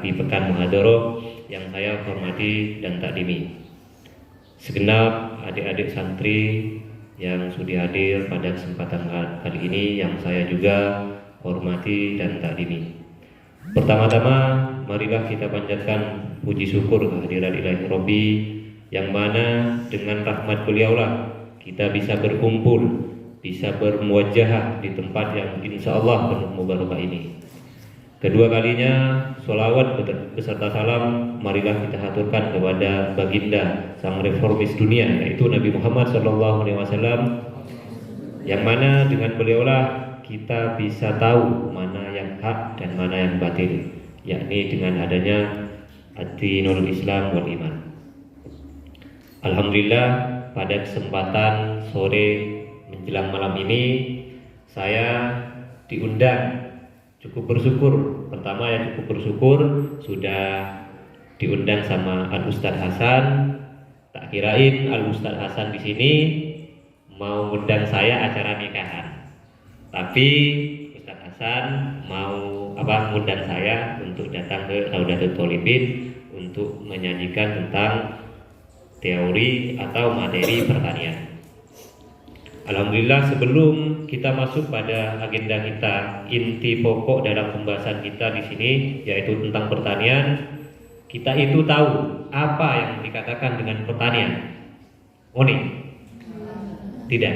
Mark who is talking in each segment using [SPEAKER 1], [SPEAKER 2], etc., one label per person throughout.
[SPEAKER 1] di Pekan Muhadharah yang saya hormati dan takdimi. Segenap adik-adik santri yang sudah hadir pada kesempatan kali ini yang saya juga hormati dan takdimi. Pertama-tama marilah kita panjatkan puji syukur kehadirat Ilahi Robbi yang mana dengan rahmat beliaulah kita bisa berkumpul, bisa bermuwajahah di tempat yang insya Allah penuh mubarakah ini. Kedua kalinya sholawat beserta salam marilah kita haturkan kepada baginda sang reformis dunia, yaitu Nabi Muhammad SAW, yang mana dengan beliaulah kita bisa tahu mana yang hak dan mana yang batil, yakni dengan adanya ad-dinul Islam wal iman. Alhamdulillah pada kesempatan sore menjelang malam ini saya diundang. Cukup bersyukur, pertama ya cukup bersyukur sudah diundang sama Al Ustadz Hasan. Tak kirain Al Ustadz Hasan di sini mau undang saya acara nikahan, tapi Ustadz Hasan mau undang saya untuk datang ke Raudatul Thalibin untuk menyajikan tentang teori atau materi pertanian. Alhamdulillah, sebelum kita masuk pada agenda kita, inti pokok dalam pembahasan kita di sini yaitu tentang pertanian, kita itu tahu apa yang dikatakan dengan pertanian. Oni? Tidak.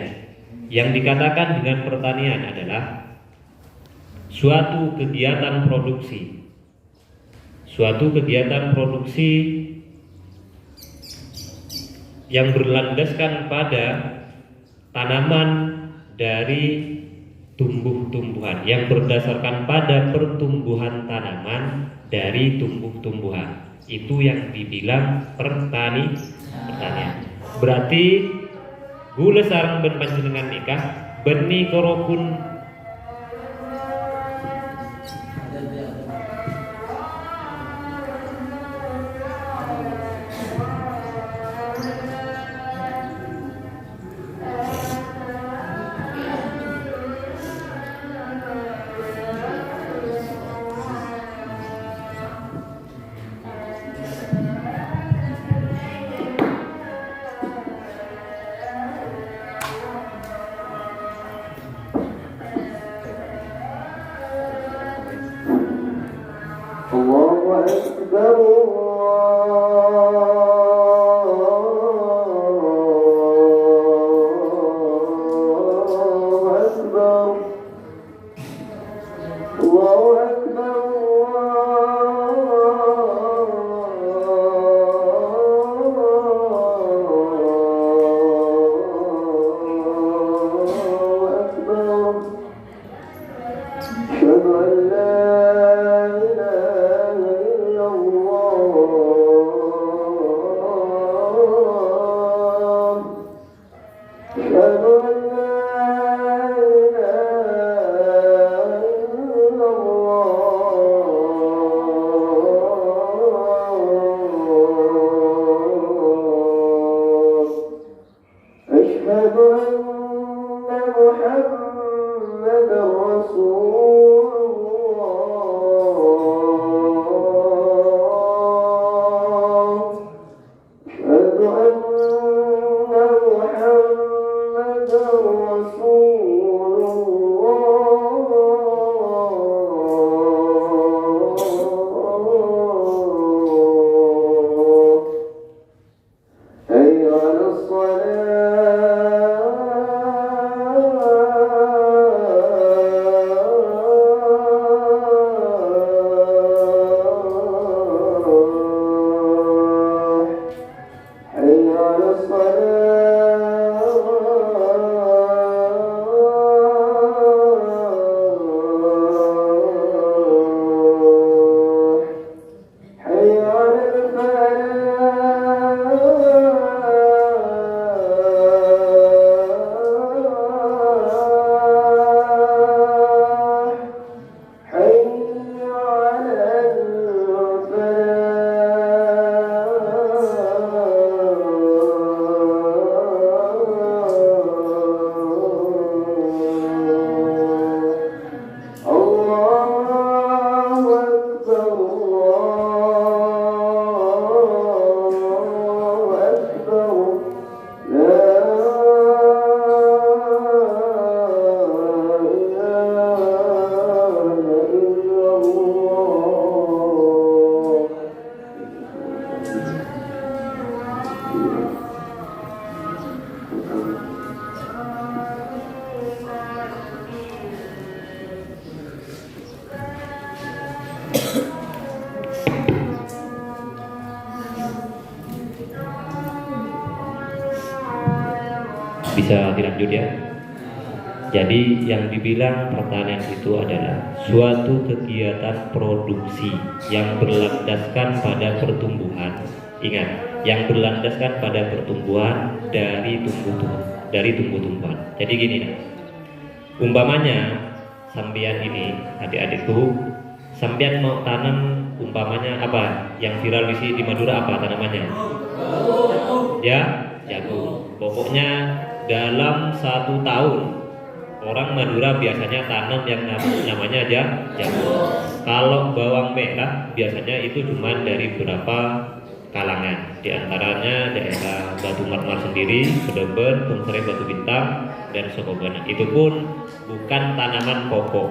[SPEAKER 1] Yang dikatakan dengan pertanian adalah suatu kegiatan produksi. Suatu kegiatan produksi yang berlandaskan pada tanaman dari tumbuh-tumbuhan, yang berdasarkan pada pertumbuhan tanaman dari tumbuh-tumbuhan. Itu yang dibilang pertanian. Berarti gula sarang ben panjenengan nikah benih korokun Bisa dilanjut ya. Jadi yang dibilang pertanian itu adalah suatu kegiatan produksi yang berlandaskan pada pertumbuhan. Ingat, yang berlandaskan pada pertumbuhan dari tumbuh-tumbuhan. Jadi gini, nah, umpamanya sampean ini, adik-adikku, sampean mau tanam umpamanya apa? Yang viral di Madura apa tanamannya? Ya, jagung. Pokoknya dalam 1 tahun orang Madura biasanya tanam yang namanya aja jagung. Kalau bawang merah biasanya itu cuma dari beberapa kalangan, di antaranya daerah Batu Marmar sendiri, Bedeben, Bungsere, Batu Bintang, dan Sokogana. Itu pun bukan tanaman pokok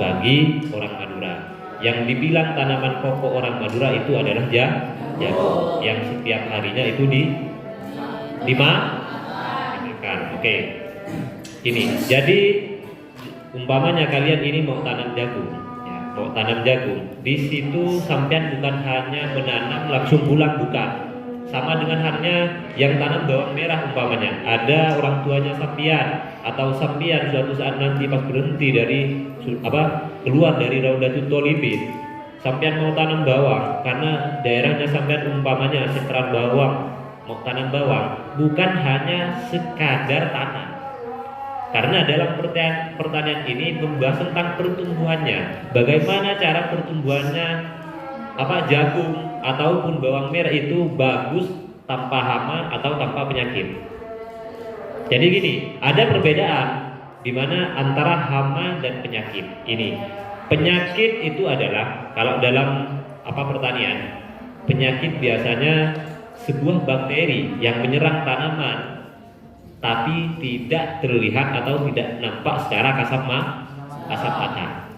[SPEAKER 1] bagi orang Madura. Yang dibilang tanaman pokok orang Madura itu adalah jagung, yang setiap harinya itu dimakan. Oke. Ini, jadi umpamanya kalian ini mau tanam jagung, ya, mau tanam jagung. Di situ sampean bukan hanya menanam langsung pulang, bukan. Sama dengan halnya yang tanam bawang merah umpamanya. Ada orang tuanya sampean atau sampean suatu saat nanti pas berhenti dari keluar dari Raudatul Thalibin, sampean mau tanam bawang karena daerahnya sampean umpamanya sentra bawang, mau tanam bawang, bukan hanya sekadar tanam. Karena dalam pertanian ini membahas tentang pertumbuhannya, bagaimana cara pertumbuhannya jagung ataupun bawang merah itu bagus tanpa hama atau tanpa penyakit. Jadi gini, ada perbedaan di mana antara hama dan penyakit. Ini penyakit itu adalah kalau dalam pertanian, penyakit biasanya sebuah bakteri yang menyerang tanaman tapi tidak terlihat atau tidak nampak secara kasat mata.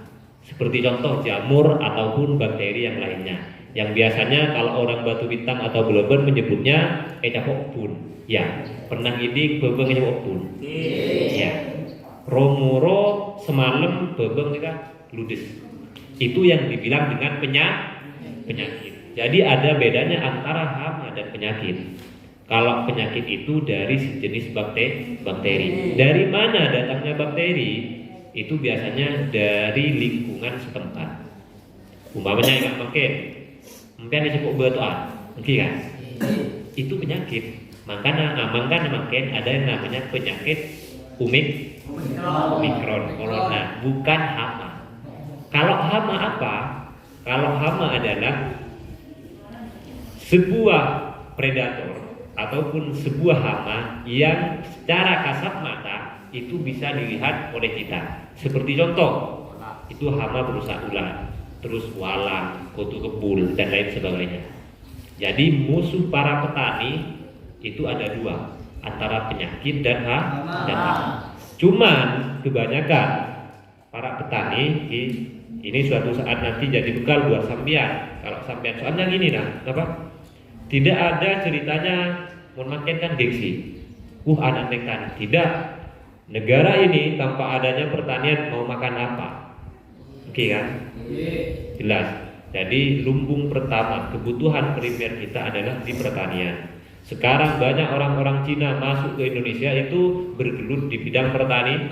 [SPEAKER 1] Seperti contoh jamur ataupun bakteri yang lainnya. Yang biasanya kalau orang Batu Bintang atau Bedeben menyebutnya ecapok pun. Ya, pernah ini bebeng ecapok pun. Ya. Romoro semalam bebeng kita ludes. Itu yang dibilang dengan penyakit. Jadi ada bedanya antara hama dan penyakit. Kalau penyakit itu dari sejenis bakteri. Dari mana datangnya bakteri? Itu biasanya dari lingkungan setempat. Umpamanya yang mungkin disebut batuan, mungkin kan? Itu penyakit. Makanya makin ada yang namanya penyakit Omikron corona, bukan hama. Kalau hama apa? Kalau hama adalah sebuah predator ataupun sebuah hama yang secara kasat mata itu bisa dilihat oleh kita. Seperti contoh, itu hama berusak ular, terus walang, kutu kebul, dan lain sebagainya. Jadi musuh para petani itu ada dua, antara penyakit dan hama. Cuman kebanyakan para petani ini suatu saat nanti jadi bekal buat sampean. Kalau sampean soalnya gini tidak ada ceritanya memakai kan gengsi. Anak nekan. Tidak. Negara ini tanpa adanya pertanian mau makan apa? Oke kan? Jelas. Jadi lumbung pertama kebutuhan primer kita adalah di pertanian. Sekarang banyak orang-orang Cina masuk ke Indonesia itu bergelut di bidang pertanian.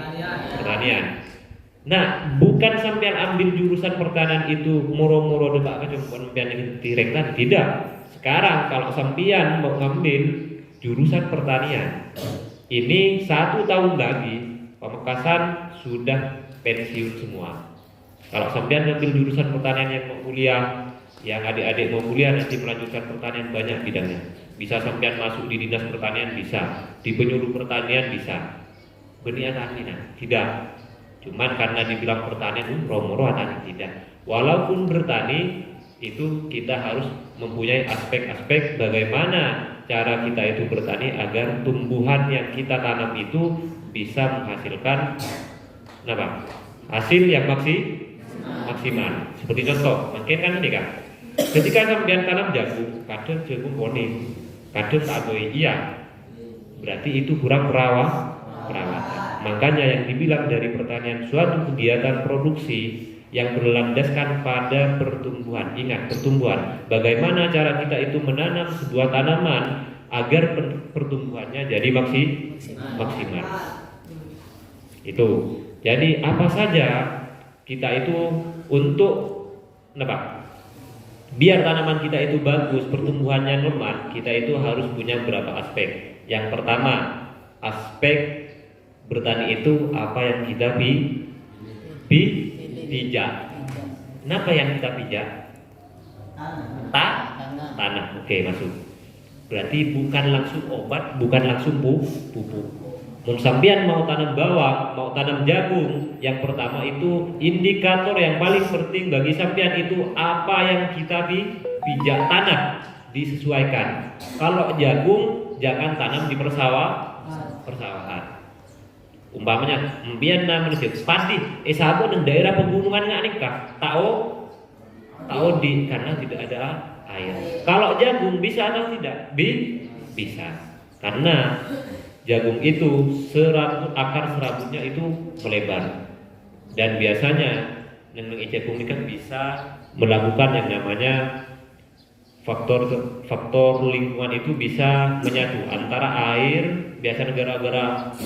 [SPEAKER 1] Nah, bukan sampean ambil jurusan pertanian itu moro-moro debak sampean yang direktan, tidak. Sekarang kalau sampean mau ngambil jurusan pertanian, ini 1 tahun lagi Pamekasan sudah pensiun semua. Kalau sampean ngambil jurusan pertanian yang mau kuliah, yang adik-adik mau kuliah nanti melanjutkan pertanian, banyak bidangnya. Bisa sampean masuk di dinas pertanian, bisa di penyuluh pertanian, bisa benih tani, tidak. Cuman karena dibilang pertanian romoro tani, tidak. Walaupun bertani itu kita harus mempunyai aspek-aspek bagaimana cara kita itu bertani agar tumbuhan yang kita tanam itu bisa menghasilkan hasil yang maksimal. Seperti contoh, mungkin kan ini kan, ketika sampean tanam jagung, kadang jagung kuning, kadang tak boleh, iya, berarti itu kurang perawatan. Makanya yang dibilang dari pertanian suatu kegiatan produksi yang berlandaskan pada pertumbuhan. Ingat, pertumbuhan. Bagaimana cara kita itu menanam sebuah tanaman agar pertumbuhannya jadi maksimal. Itu. Jadi apa saja kita itu untuk biar tanaman kita itu bagus, pertumbuhannya normal, kita itu harus punya beberapa aspek. Yang pertama, aspek bertani itu apa yang kita pijak. Kenapa yang kita pijak? Tanah. Oke, masuk. Berarti bukan langsung obat, bukan langsung pupuk. Mun sampean mau tanam bawang, mau tanam jagung, yang pertama itu indikator yang paling penting bagi sampean itu apa yang kita pijak, tanah disesuaikan. Kalau jagung jangan tanam di persawahan. Umpamanya mbiyen manusia padi sabun di daerah pegunungan nggak nikah tahu di karena tidak ada air. Kalau jagung bisa atau tidak? Bisa. Karena jagung itu akar serabutnya itu melebar. Dan biasanya neneng jagung ini kan bisa melakukan yang namanya faktor lingkungan itu bisa menyatu antara air. Biasa negara-negara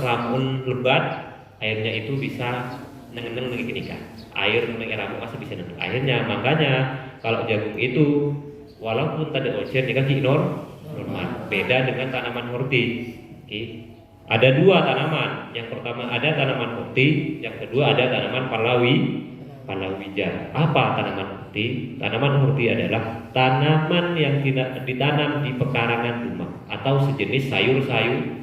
[SPEAKER 1] ramun lebat, airnya itu bisa neng nikah. Air neng ramun masih bisa neng. Akhirnya makanya kalau jagung itu walaupun tadi ocean kan normal. Beda dengan tanaman horti. Ada dua tanaman. Yang pertama ada tanaman horti, yang kedua ada tanaman palawija. Apa tanaman horti? Tanaman horti adalah tanaman yang tidak ditanam di pekarangan rumah atau sejenis sayuran.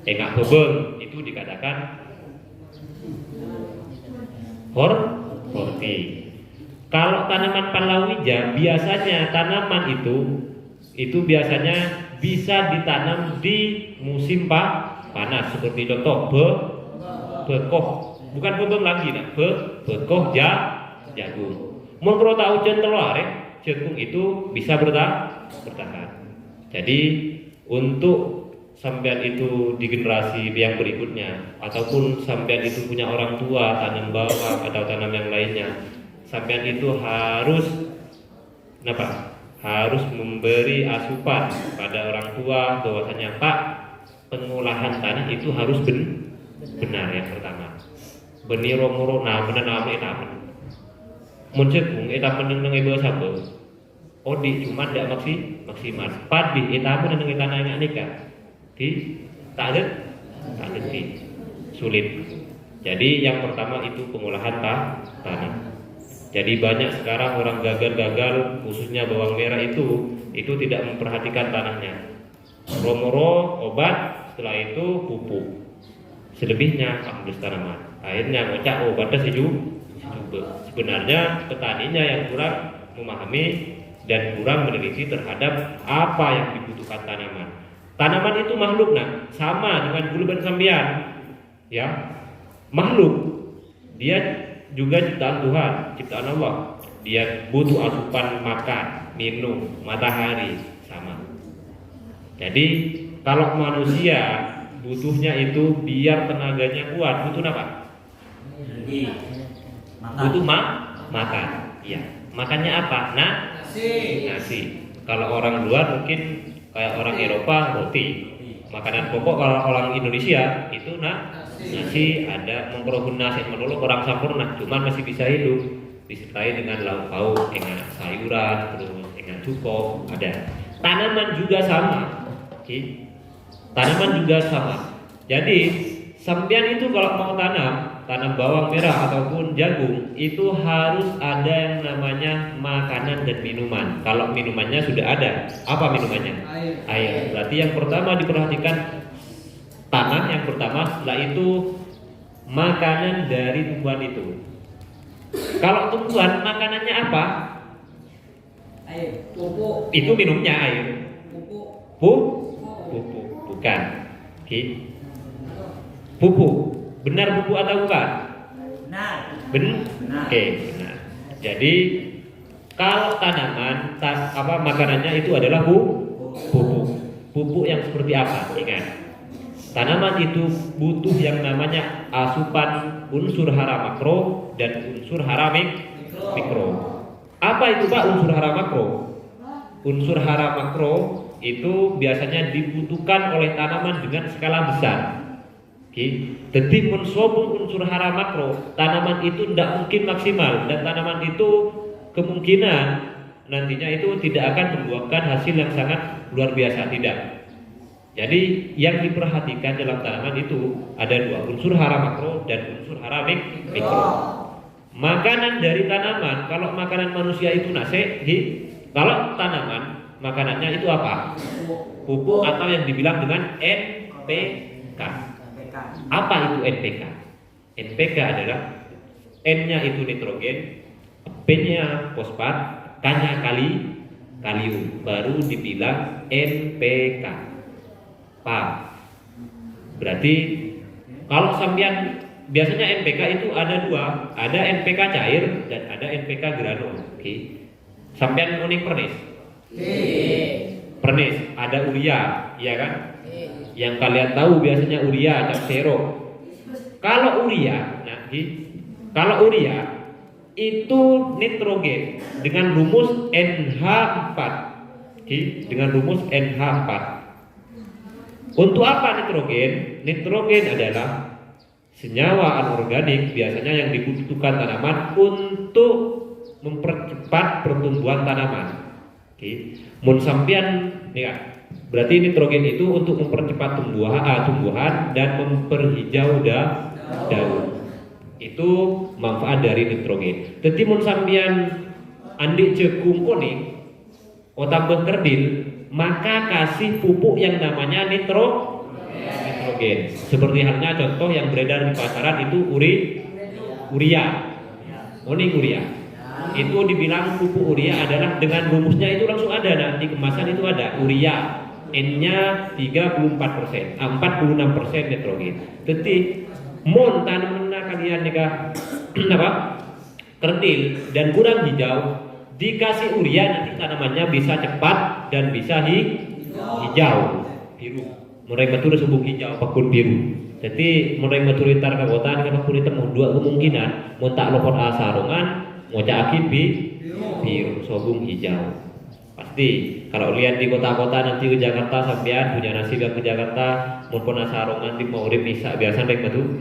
[SPEAKER 1] Engak bebeng itu dikatakan horti. Kalau tanaman palawija biasanya tanaman itu biasanya bisa ditanam di musim panas seperti contoh bekoh, bukan bebeng lagi bekoh jagung. Mun kalau tahu jagung itu bisa bertahan. Jadi untuk sampean itu di generasi yang berikutnya ataupun sampean itu punya orang tua tanam bawang atau tanam yang lainnya, sampean itu harus memberi asupan pada orang tua bahwasanya Pak, pengolahan tanah itu harus benar. Yang pertama benih romoro menanam mun jagung eta meneng ibu sabo odi cuma tidak maksimal padi eta meneng tanah yang nikah tak ada sulit. Jadi yang pertama itu pengolahan tanah. Jadi banyak sekarang orang gagal khususnya bawang merah itu tidak memperhatikan tanahnya. Romoro obat, setelah itu pupuk. Selebihnya ambles tanaman. Akhirnya ngocak obatnya sebenarnya petaninya yang kurang memahami dan kurang meneliti terhadap apa yang dibutuhkan tanaman. Tanaman itu makhluk sama dengan guluban sambian. Ya. Makhluk. Dia juga ciptaan Tuhan, ciptaan Allah. Dia butuh asupan makan, minum, matahari sama. Jadi kalau manusia butuhnya itu biar tenaganya kuat, butuh apa? Butuh makan. Iya. Makannya apa? Nasi. Kalau orang luar mungkin kayak orang Eropa roti. Makanan pokok kalau orang Indonesia itu nasi, ada mengkoron nasi menolak orang sampurna, cuman masih bisa hidup disertai dengan lauk pauk, dengan sayuran, terus dengan cukup ada. Tanaman juga sama. Tanaman juga sama. Jadi sampean itu kalau mau tanam bawang merah ataupun jagung itu harus ada yang namanya makanan dan minuman. Kalau minumannya sudah ada, apa minumannya? Air. Berarti yang pertama diperhatikan tanah yang pertama, setelah itu makanan dari tumbuhan itu. Kalau tumbuhan makanannya apa?
[SPEAKER 2] Air, pupuk.
[SPEAKER 1] Itu minumnya air. Pupuk. Bukan. Pupuk. Benar pupuk atau bukan? Benar. Benar. Jadi kalau tanaman makanannya itu adalah pupuk. Pupuk yang seperti apa? Ingat. Tanaman itu butuh yang namanya asupan unsur hara makro dan unsur hara mikro. Apa itu Pak unsur hara makro? unsur hara makro itu biasanya dibutuhkan oleh tanaman dengan skala besar. Jadi mensobung unsur hara makro, tanaman itu tidak mungkin maksimal dan tanaman itu kemungkinan nantinya itu tidak akan membuahkan hasil yang sangat luar biasa, tidak. Jadi yang diperhatikan dalam tanaman itu ada dua, unsur hara makro dan unsur hara mikro. Makanan dari tanaman, kalau makanan manusia itu nasi, kalau tanaman makanannya itu apa? Pupuk atau yang dibilang dengan NPK. Apa itu NPK? NPK adalah N-nya itu nitrogen, P-nya fosfat, K-nya kalium, baru dibilang NPK. Paham? Berarti kalau sampean biasanya NPK itu ada dua, ada NPK cair dan ada NPK granul. Sampean unik pernis. Pernis ada urea, ya kan? Yang kalian tahu biasanya urea cap sero. Kalau urea, kalau urea itu nitrogen dengan rumus NH4. Dengan rumus NH4. Untuk apa nitrogen? Nitrogen adalah senyawa anorganik biasanya yang dibutuhkan tanaman untuk mempercepat pertumbuhan tanaman. Mun sampean ya, berarti nitrogen itu untuk mempercepat tumbuhan dan memperhijau daun. Itu manfaat dari nitrogen. Jadi mun sampean andik cekung kuning tambah kerdil, maka kasih pupuk yang namanya nitrogen. Seperti halnya contoh yang beredar di pasaran itu urea. Urea. Itu dibilang pupuk urea adalah dengan rumusnya itu langsung ada, nah di kemasan itu ada urea, N-nya 34%, 46% nitrogen. Jadi mon tanaman kalian nikah apa? Kerdil dan kurang hijau, dikasih urea nanti tanamannya bisa cepat dan bisa hijau, biru. Mulai betul sebung hijau pakun biru. Jadi mulai betul tar kagotan kalau kulit temu dua kemungkinan, mau tak lopot asarongan mau cakip biru sobung hijau. Pasti kalau lihat di kota-kota nanti ke Jakarta sampean punya nasib ke Jakarta maupun asarongan di mau bisa biasa naik betul.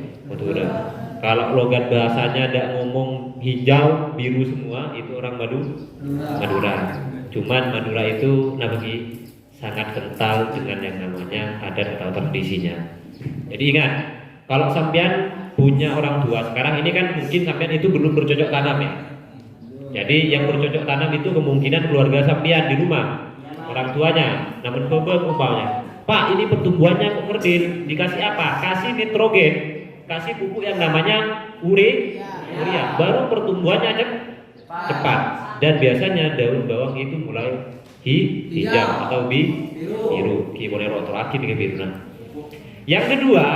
[SPEAKER 1] Kalau logat bahasanya ada ngomong hijau biru semua itu orang Madura. Cuman Madura itu namanya sangat kental dengan yang namanya adat atau tradisinya. Jadi ingat, kalau sampean punya orang tua sekarang ini kan mungkin sampean itu belum bercocok tanam ya. Jadi yang bercocok tanam itu kemungkinan keluarga sampean di rumah, orang tuanya. Namun umpamanya, Pak ini pertumbuhannya kok kerdil, dikasih apa? Kasih nitrogen, kasih pupuk yang namanya urea, baru pertumbuhannya cepat. Dan biasanya daun bawang itu mulai hijau atau biru, kimonero atau akin biru. Yang kedua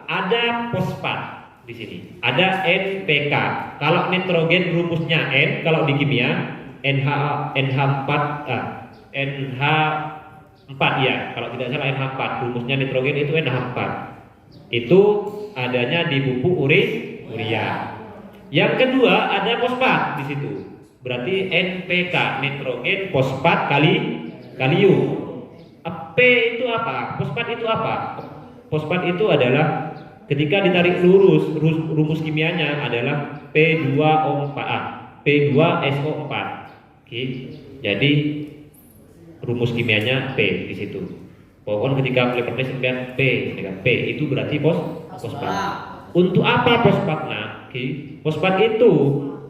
[SPEAKER 1] ada fosfat. Di sini ada NPK. Kalau nitrogen rumusnya N, kalau di kimia NH4 ya. Kalau tidak salah NH4 rumusnya nitrogen itu NH4. Itu adanya di pupuk urea. Yang kedua ada fosfat di situ. Berarti NPK nitrogen, fosfat kalium. P itu apa? Fosfat itu apa? Fosfat itu adalah ketika ditarik lurus, rumus kimianya adalah P2SO4. Jadi rumus kimianya P di situ. Pokoknya ketika Clippernya sembilan P itu berarti fosfat. Untuk apa fosfatnya? Fosfat itu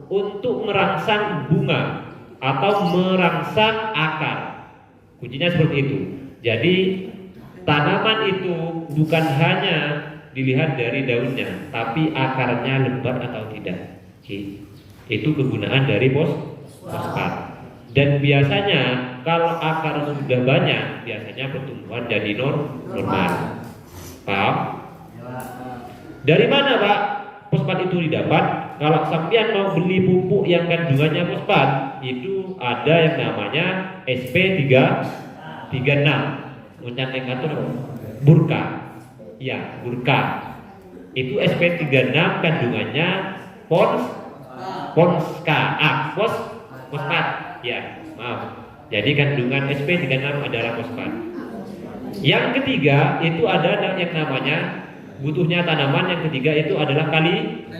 [SPEAKER 1] untuk merangsang bunga atau merangsang akar. Kuncinya seperti itu. Jadi tanaman itu bukan hanya dilihat dari daunnya, tapi akarnya lebat atau tidak. Itu kegunaan dari fosfat. Dan biasanya kalau akar sudah banyak, biasanya pertumbuhan jadi normal. Paham? Dari mana Pak fosfat itu didapat? Kalau sampean mau beli pupuk yang kandungannya fosfat, itu ada yang namanya SP336. Mencantik ngatur Burka. Ya, Burka. Itu SP36 kandungannya fosfat. Ya, maaf. Jadi kandungan sp36 adalah fosfat. Yang ketiga itu ada yang namanya butuhnya tanaman, yang ketiga itu adalah kalium.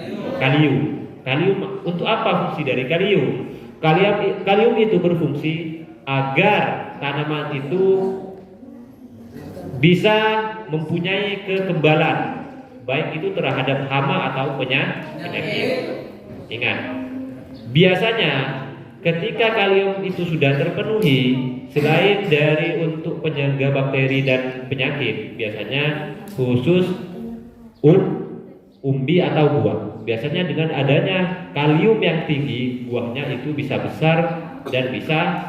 [SPEAKER 1] Kalium untuk apa fungsi dari kalium? Kalium itu berfungsi agar tanaman itu bisa mempunyai kekebalan, baik itu terhadap hama atau penyakit. Ingat, biasanya ketika kalium itu sudah terpenuhi, selain dari untuk penjaga bakteri dan penyakit, biasanya khusus umbi atau buah. Biasanya dengan adanya kalium yang tinggi, buahnya itu bisa besar dan bisa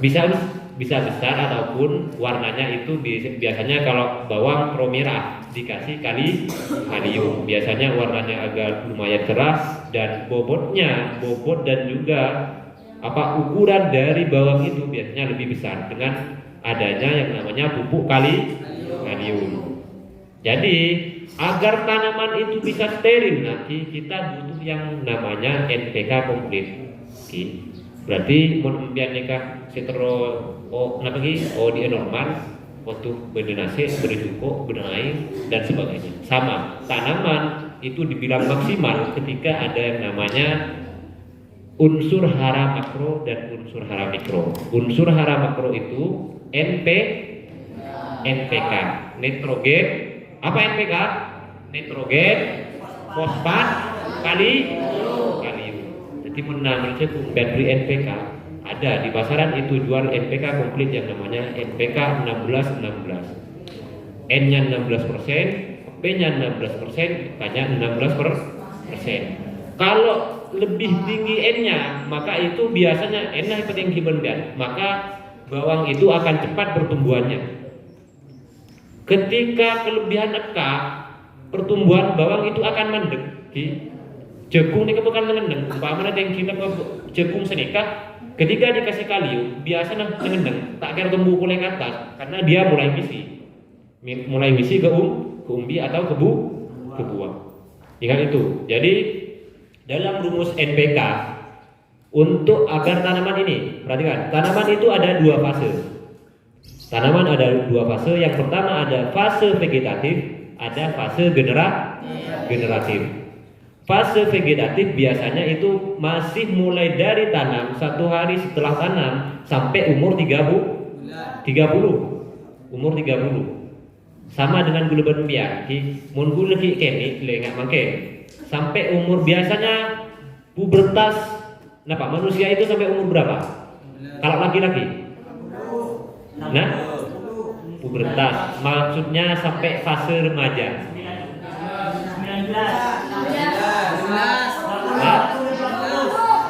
[SPEAKER 1] besar, ataupun warnanya itu biasanya kalau bawang merah dikasih kalium, biasanya warnanya agak lumayan keras, dan bobot dan juga ukuran dari bawang itu biasanya lebih besar dengan adanya yang namanya pupuk kalium. Jadi agar tanaman itu bisa steril nanti kita butuh yang namanya NPK komplit. Berarti menumbian nikah setero di normal waktu berdenase, bercukup, benaik dan sebagainya. Sama tanaman itu dibilang maksimal ketika ada yang namanya unsur hara makro dan unsur hara mikro. Unsur hara makro itu NPK, nitrogen. Apa NPK? Nitrogen, fosfat, kalium. Jadi menurut saya beri NPK ada di pasaran itu jual NPK komplit yang namanya NPK 16. N-nya 16%, P-nya 16%, K-nya 16%. Kalau lebih tinggi N-nya, maka itu biasanya N-nya tinggi benar, maka bawang itu akan cepat pertumbuhannya. Ketika kelebihan K, pertumbuhan bawang itu akan mandek. Jagung ini bukan mengendeng. Umpamanya yang kita jagung senikah, ketika dikasih kalium, biasanya mengendeng, tak kira tumbuh mulai ke atas, karena dia mulai misi ke umbi atau ke buah. Ingat itu. Jadi dalam rumus NPK untuk agar tanaman ini, perhatikan, tanaman itu ada dua fase. Tanaman ada dua fase. Yang pertama ada fase vegetatif, ada fase generatif. Fase vegetatif biasanya itu masih mulai dari tanam 1 hari setelah tanam sampai umur 30. Umur 30. Sama dengan gula berembiak. Mun gula ki kene lengak mangke. Sampai umur biasanya pubertas. Manusia itu sampai umur berapa? Kalau laki-laki? Nah, pubertas maksudnya sampai fase remaja.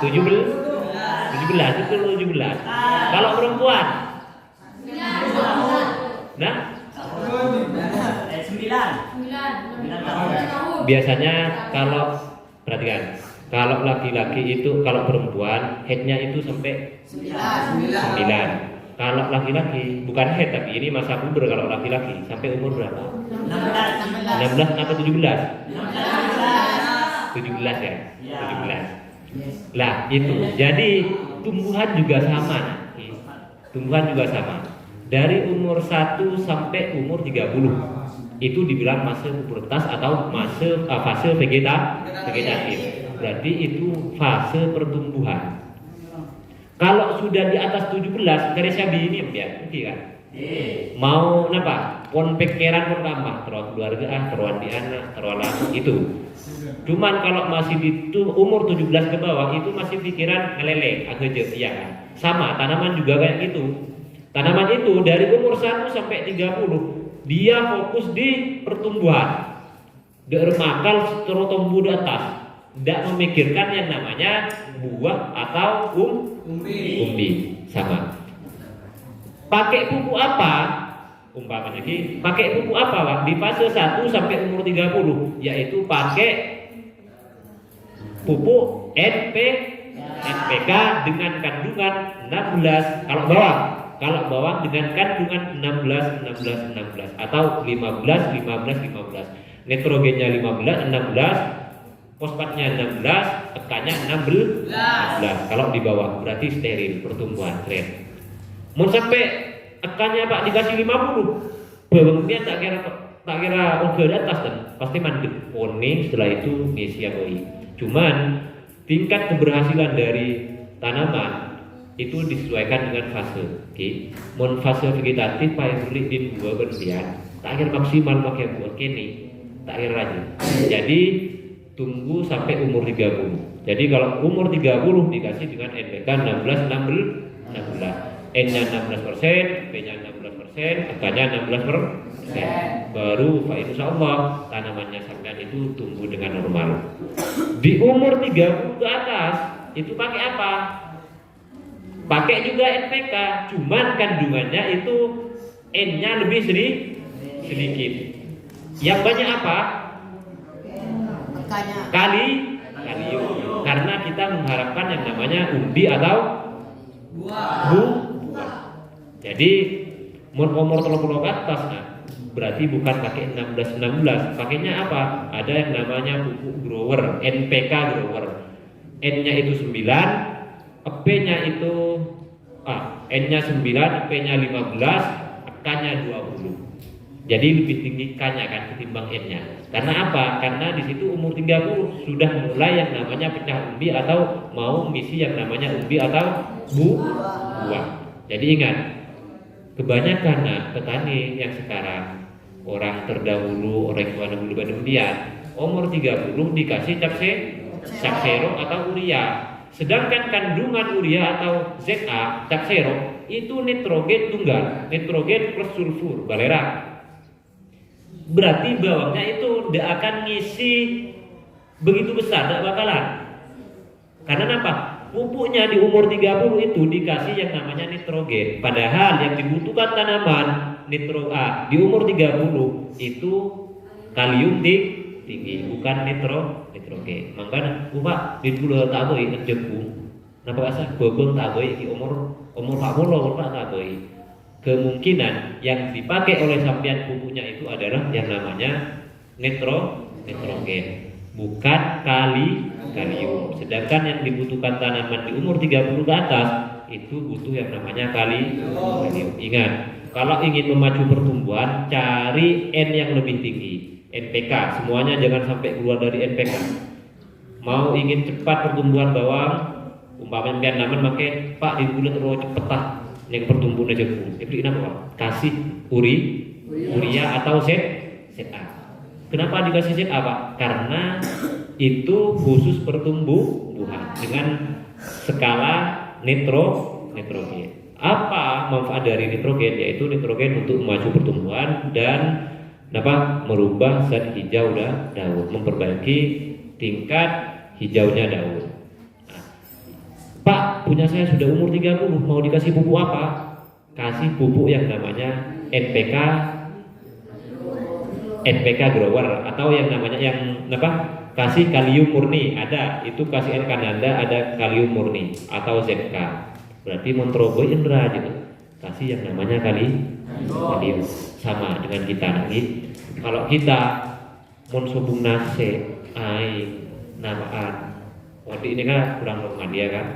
[SPEAKER 1] 17. Kalau perempuan? Nah, 9. Biasanya kalau perhatikan, kalau laki-laki itu, kalau perempuan headnya itu sampai 9. Kalau laki-laki bukan head tapi ini masa puber. Kalau laki-laki sampai umur berapa? 16 atau 17? 17 ya? 17. Lah itu. Jadi tumbuhan juga sama. Dari umur 1 sampai umur 30 itu dibilang fase pubertas atau fase vegetatif. Berarti itu fase pertumbuhan. Kalau sudah di atas 17, Teresia ini ya, kan? Mau napa? Pon pikiran pertama, terus keluarga, teruan di anak, teruan itu. Cuman kalau masih di umur 17 ke bawah itu masih pikiran ngeleleng, agak ya kan? Sama, tanaman juga kayak gitu. Tanaman itu dari umur 1 sampai 30 dia fokus di pertumbuhan. Dermakal terus tumbuh di atas. Tidak memikirkan yang namanya buah atau umbi. Sama. Pakai pupuk apa? Umpamanya pakai pupuk apa, Pak? Di fase 1 sampai umur 30, yaitu pakai pupuk NPK dengan kandungan 16 kalau bawang dengan kandungan 16 atau 15. Nitrogennya 15, 16, fosfatnya 16, tekannya 16. Kalau di bawah berarti steril pertumbuhan keren. Mau sampai tekannya Pak dikasih 50, bawangnya tak kira oke di atas dan pasti mandek. Kuning setelah itu ngisi akoi. Cuman tingkat keberhasilan dari tanaman itu disesuaikan dengan fase. Oke, mon fase vegetatif paling sulit di buah berlian, tak kira maksimal pakai buah kini, tak kira aja. Jadi tunggu sampai umur 30. Jadi kalau umur 30 dikasih dengan NPK 16, N-nya 16%, P-nya 16%, angkanya 16%. Baru Pak insya Allah tanamannya sampean itu tumbuh dengan normal. Di umur 30 ke atas itu pakai apa? Pakai juga NPK, cuman kandungannya itu N-nya lebih sedikit. Yang banyak apa? Kalium. Karena kita mengharapkan yang namanya umbi atau buah. Jadi umur 30 ke atas, nah, berarti bukan pakai 16, pakainya apa? Ada yang namanya pupuk grower, NPK grower. N-nya itu 9, P-nya itu N-nya 9, P-nya 15, K-nya 20. Jadi lebih tinggi K-nya kan ketimbang N-nya. Karena apa? Karena di situ umur 30 sudah mulai yang namanya pecah umbi atau mau misi yang namanya umbi atau buah. Jadi ingat, kebanyakan petani yang sekarang orang terdahulu, orang tua dahulu kemudian umur 30 dikasih Capsero atau urea. Sedangkan kandungan urea atau ZA, Capsero itu nitrogen tunggal, nitrogen plus sulfur, balera. Berarti bawangnya itu tidak akan ngisi begitu besar, tidak bakalan. Karena apa? Pupuknya di umur 30 itu dikasih yang namanya nitrogen. Padahal yang dibutuhkan tanaman di umur 30 itu kalium tinggi, bukan nitrogen. Makanya Pak di dulu tak boleh ngejebung. Napa asah bobong tak boleh di umur 40 Pak tak boleh. Kemungkinan yang dipakai oleh sampean pupuknya itu adalah yang namanya nitrogen, bukan kalium. Sedangkan yang dibutuhkan tanaman di umur 30 ke atas itu butuh yang namanya kalium. Ingat, kalau ingin memacu pertumbuhan cari N yang lebih tinggi. NPK, semuanya jangan sampai keluar dari NPK. Mau ingin cepat pertumbuhan bawang, umpamanya tanaman pakai Pak di bulan terlalu cepet lah yang pertumbuhan jagung. Itu apa? Kasih urea atau ZA. Kenapa dikasih ZA Pak? Karena itu khusus pertumbuhan dengan skala nitrogen. Apa manfaat dari nitrogen? Yaitu nitrogen untuk memacu pertumbuhan dan merubah zat hijau daun, memperbaiki tingkat hijaunya daun. Nah, Pak, punya saya sudah umur 30, mau dikasih pupuk apa? Kasih pupuk yang namanya NPK grower atau yang namanya kasih kalium murni. Ada, itu kasih N Kanada, ada kalium murni atau ZK. Berarti Montrogo Indra gitu. Kasih yang namanya kalium. Sama dengan kita nanti. Kalau kita mensobung nase, namaan, odi ini kan kurang normal dia kan.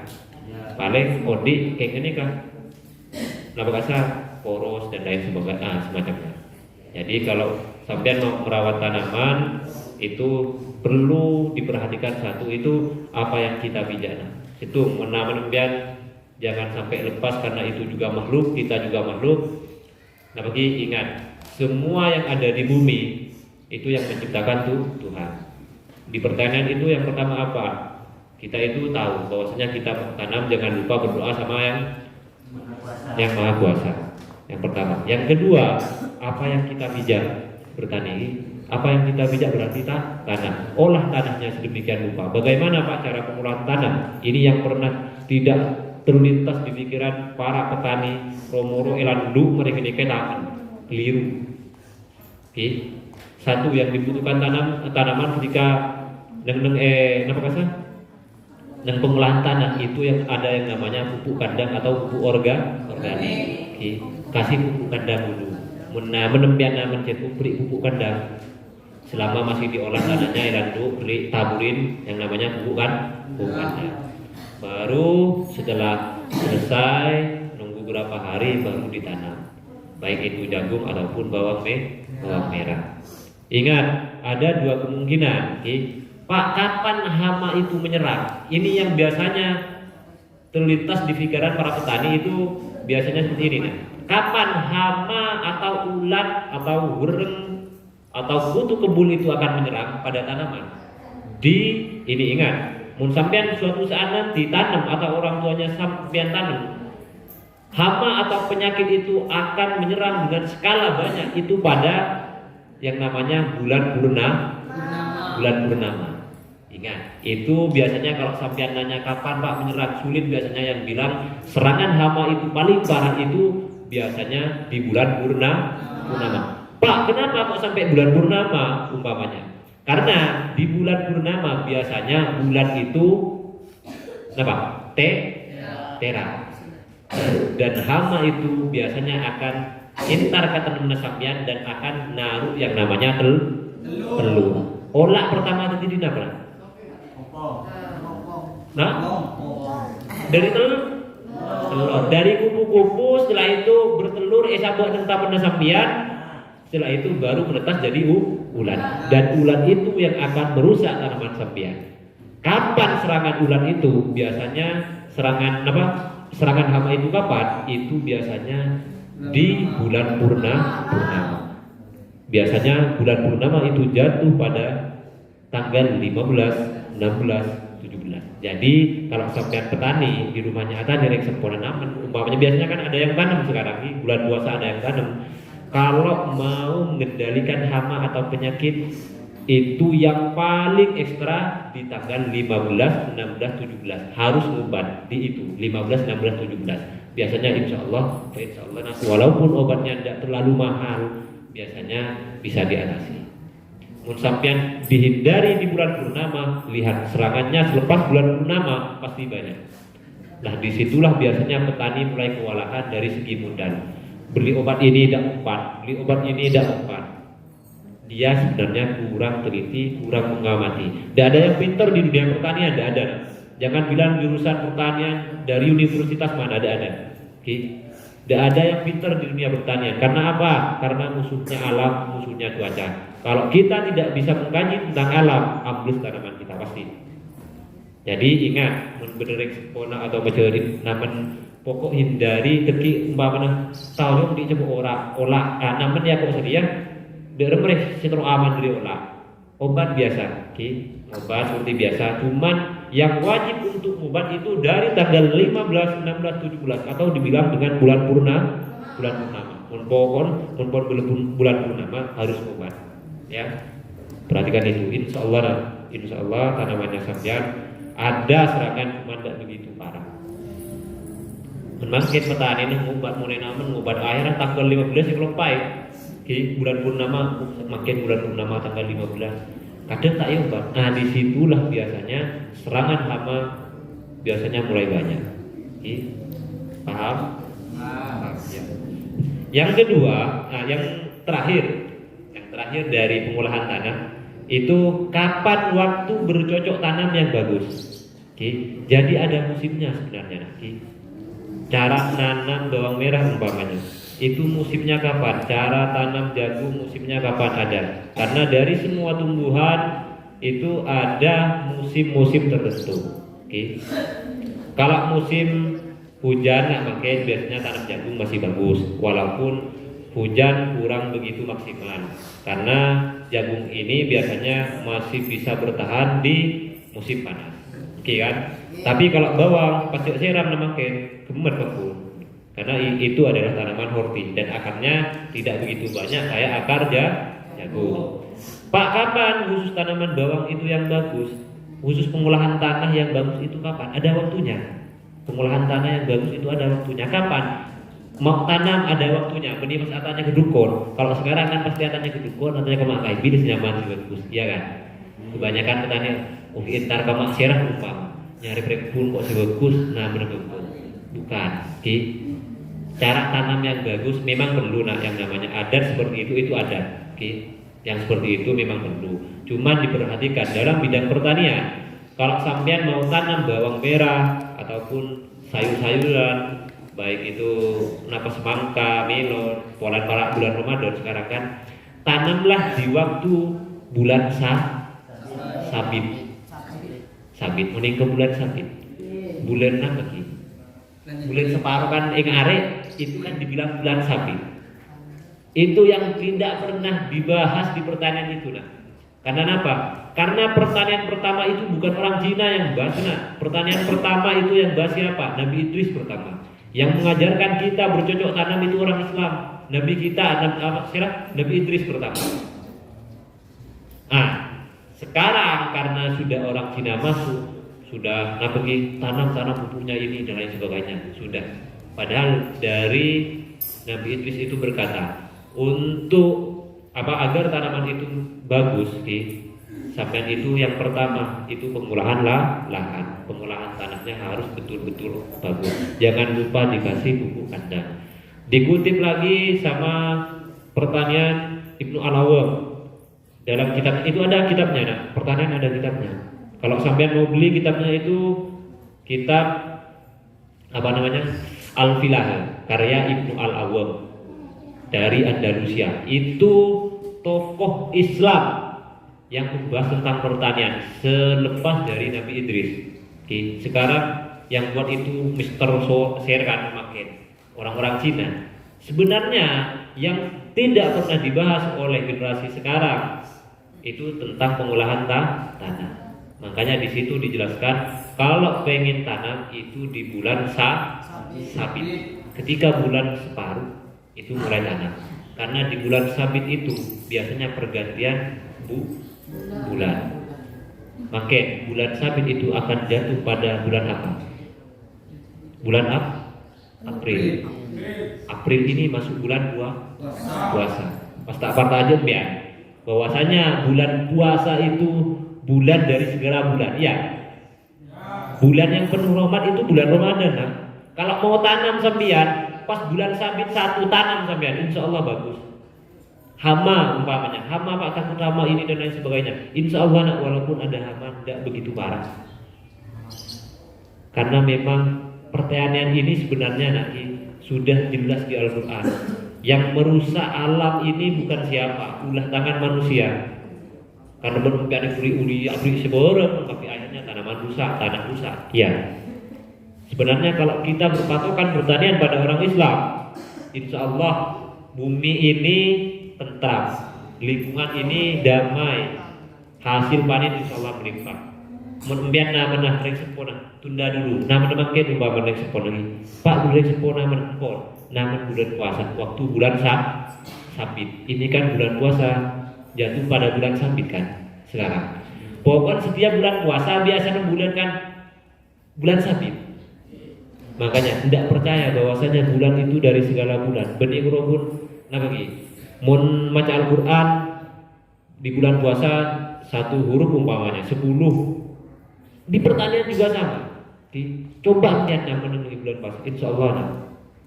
[SPEAKER 1] Paling odi kayak gini kan, poros dan lain sebagainya, semacamnya. Jadi kalau sampean mau merawat tanaman itu perlu diperhatikan satu itu apa yang kita pijak. Itu menanam jangan sampai lepas karena itu juga makhluk, kita juga makhluk. Nah bagi ingat, semua yang ada di bumi itu yang menciptakan Tuhan. Di pertanian itu yang pertama apa? Kita itu tahu bahwasanya kita tanam jangan lupa berdoa sama yang Maha Kuasa. Yang pertama. Yang kedua, apa yang kita pijak bertani? Apa yang kita pijak berarti tanam. Olah tanahnya sedemikian rupa. Bagaimana Pak cara pengolahan tanah? Ini yang pernah tidak terlintas di pikiran para petani Romoro Elandu mereka ini keliru. Oke. Satu yang dibutuhkan tanaman ketika dan pengolahan tanah itu yang ada yang namanya pupuk kandang atau pupuk organik. Oke. Kasih pupuk kandang dulu. Menempian mencet beri pupuk kandang. selama masih diolah tanahnya lalu beli taburin yang namanya pupuknya. Baru setelah selesai nunggu berapa hari baru ditanam, baik itu jagung ataupun bawang merah. Ingat, ada dua kemungkinan. Pak, kapan hama itu menyerang? Ini yang biasanya terlintas di pikiran para petani itu biasanya seperti ini. Kapan hama atau ulat atau wereng atau kutu kebul itu akan menyerang pada tanaman? Ini ingat, mun sampean suatu saat nanti tanam atau orang tuanya sampean tanam, hama atau penyakit itu akan menyerang dengan skala banyak itu pada yang namanya bulan purnama. Ingat, itu biasanya kalau sampean nanya kapan Pak menyerang sulit, biasanya yang bilang serangan hama itu paling parah itu biasanya di bulan purnama. Pak, kenapa kok sampai bulan purnama umpamanya? Karena di bulan purnama biasanya bulan itu apa? Terang. Dan hama itu biasanya akan intar ke tanaman sampean dan akan naruh yang namanya telur. Olah pertama itu di apa? Nah, dari telur. Dari kupu-kupu, setelah itu bertelur sabak dan tanaman sampean. Setelah itu baru menetas jadi ulat, dan ulat itu yang akan merusak tanaman sampean. Kapan serangan ulat itu? Biasanya serangan hama itu kapan? Itu biasanya di bulan purnama. Biasanya bulan purnama itu jatuh pada tanggal 15, 16, 17. Jadi kalau sampean petani di rumahnya ada yang sempurna namen, umpamanya biasanya kan ada yang tanam sekarang di bulan puasa ada yang tanam. Kalau mau mengendalikan hama atau penyakit itu yang paling ekstra di tanggal 15, 16, 17 harus ngobat di itu 15, 16, 17. Biasanya insya Allah walaupun obatnya tidak terlalu mahal, biasanya bisa diatasi. Mun sampean dihindari di bulan purnama, lihat serangannya selepas bulan purnama pasti banyak. Nah disitulah biasanya petani mulai kewalahan dari segi modal. Beli obat ini tidak umpan, beli obat ini tidak umpan. Dia sebenarnya kurang teliti, kurang mengamati. Tidak ada yang pintar di dunia pertanian, tidak ada. Jangan bilang jurusan pertanian dari universitas mana, tidak ada. Tidak ada yang pintar di dunia pertanian. Karena apa? Karena musuhnya alam, musuhnya cuaca. Kalau kita tidak bisa mengkaji tentang alam, ambles tanaman kita pasti. Jadi ingat, menbenerek sempurna atau menjadi namen pokok hindari teki umpamanya tahun di coba olah namen ya kok sedia deremreh setro aman dari olah obat biasa, obat seperti biasa. Cuman yang wajib untuk obat itu dari tanggal 15, 16, 17 atau dibilang dengan bulan purnama. Bulan purnama harus obat. Ya, perhatikan itu. Insya Allah tanamannya sampean ada serangan cuma tidak begitu parah. Makin petani ini ngobat mulai namen ngobat akhirnya tanggal 15 yang lepai. Bulan purnama makin bulan purnama tanggal 15 kadang tak obat. Nah disitulah biasanya serangan hama biasanya mulai banyak. Paham? Ya. Yang kedua, yang terakhir dari pengolahan tanah itu kapan waktu bercocok tanam yang bagus. Jadi ada musimnya sebenarnya. Cara nanam bawang merah umpamanya itu musimnya kapan, cara tanam jagung musimnya kapan ada. Karena dari semua tumbuhan itu ada musim-musim tertentu. Kalau musim hujan makin biasanya tanam jagung masih bagus, walaupun hujan kurang begitu maksimal. Karena jagung ini biasanya masih bisa bertahan di musim panas. Kan? Tapi kalau bawang pasti siram makin gemet kebun. Karena itu adalah tanaman horti dan akarnya tidak begitu banyak kayak akar jagung. Pak, kapan khusus tanaman bawang itu yang bagus? Khusus pengolahan tanah yang bagus itu kapan? Ada waktunya. Pengolahan tanah yang bagus itu ada waktunya. Kapan? Mau tanam ada waktunya. Benih pas atanya ke dukun. Kalau sekarang kan pasti atanya ke dukun, atanya ke makai bilis nyaman bagus, iya kan? Kebanyakan petani entar ke masyarakat lupa nyari prekpun kok bagus, nah benar bukan. Cara tanam yang bagus memang perlu yang namanya adat seperti itu ada. Yang seperti itu memang perlu. Cuman diperhatikan dalam bidang pertanian. Kalau sampean mau tanam bawang merah ataupun sayur-sayuran, baik itu napas semangka, melon, bulan Ramadan sekarang kan, tanamlah di waktu bulan sabit. Sabit, mending ke bulan sabit. Bulan apa sih? Bulan separuh kan ing arek itu kan dibilang bulan sabit. Itu yang tidak pernah dibahas di pertanian itu nah. Karena apa? Karena pertanian pertama itu bukan orang Cina yang bahas. Nah, pertanian pertama itu yang bahas siapa? Nabi Idris pertama. Yang mengajarkan kita bercocok tanam itu orang Islam. Nabi kita Nabi Idris pertama. Ah, sekarang karena sudah orang Cina masuk, sudah tanam pupuknya ini dan lain sebagainya, sudah. Padahal dari Nabi Idris itu berkata, untuk agar tanaman itu bagus, sampean itu yang pertama itu pengolahan lahan, pengolahan tanahnya harus betul-betul bagus. Jangan lupa dikasih pupuk kandang. Dikutip lagi sama pertanian Ibnu Al-Awwam dalam kitab itu ada kitabnya, nah, pertanian ada kitabnya. Kalau sampean mau beli kitabnya itu kitab Al-Filah karya Ibnu Al-Awwam dari Andalusia. Itu tokoh Islam yang membahas tentang pertanian selepas dari Nabi Idris. Sekarang yang buat itu Mr. Share kan makin orang-orang Cina. Sebenarnya yang tidak pernah dibahas oleh generasi sekarang itu tentang pengolahan tanah. Makanya di situ dijelaskan kalau pengen tanam itu di bulan sabit. Ketika bulan separuh itu mulai tanam. Karena di bulan sabit itu biasanya pergantian bulan. Maka bulan sabit itu akan jatuh pada bulan apa? Bulan April. April ini masuk bulan puasa. Pas tak parta aja biar bahwasanya bulan puasa itu bulan dari segala bulan. Ya. Bulan yang penuh rahmat itu bulan Ramadan. Nah. Kalau mau tanam sampean pas bulan sabit satu tanam sampean, insya Allah bagus. Hama umpamanya, hama pak takut hama ini dan lain sebagainya. Insya Allah nak, walaupun ada hama tidak begitu parah. Karena memang pertanian ini sebenarnya nak sudah jelas di Al-Quran. Yang merusak alam ini bukan siapa, ulah tangan manusia. Karena bermimpi uli seborang, tapi ayatnya tanaman rusak, tanah rusak. Ya. Sebenarnya kalau kita berpatokan pertanian pada orang Islam, insya Allah bumi ini tentram, lingkungan ini damai, hasil panen insya Allah melimpah. Membiar nama rek sempurna, tunda dulu. Nama makin umpama rek sempurna lagi. Pak rek sempurna menempor. Nama bulan puasa, waktu bulan sabit. Ini kan bulan puasa jatuh pada bulan sabit kan sekarang. Pokoknya setiap bulan puasa biasanya bulan kan bulan sabit. Makanya tidak percaya bahwasanya bulan itu dari segala bulan. Benih robun nabagi. Mun maca Al-Qur'an di bulan puasa satu huruf umpamanya 10. Di pertanian juga sama. Coba lihat yang menentukan bulan puasa. Insya Allah nah.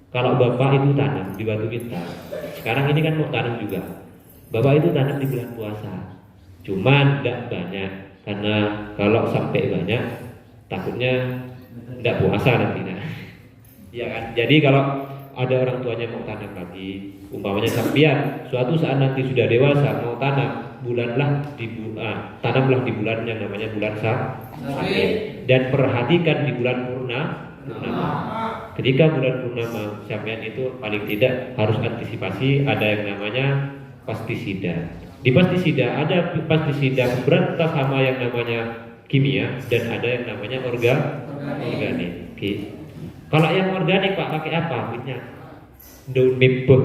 [SPEAKER 1] Kalau bapak itu tanam di Batu Bintang. Sekarang ini kan mau tanam juga. Bapak itu tanam di bulan puasa. Cuman tidak banyak. Karena kalau sampai banyak takutnya tidak puasa nanti nah. Ya kan? Jadi kalau ada orang tuanya mau tanam lagi, umpamanya sampean suatu saat nanti sudah dewasa mau tanam, tanamlah di bulan yang namanya bulan sabit. Dan perhatikan di bulan purnama. Ketika bulan purnama sampean itu paling tidak harus antisipasi ada yang namanya pestisida. Di pestisida ada pestisida berantas sama yang namanya kimia dan ada yang namanya organik. Kalau yang organik Pak pakai apa? Minyak daun mempeh.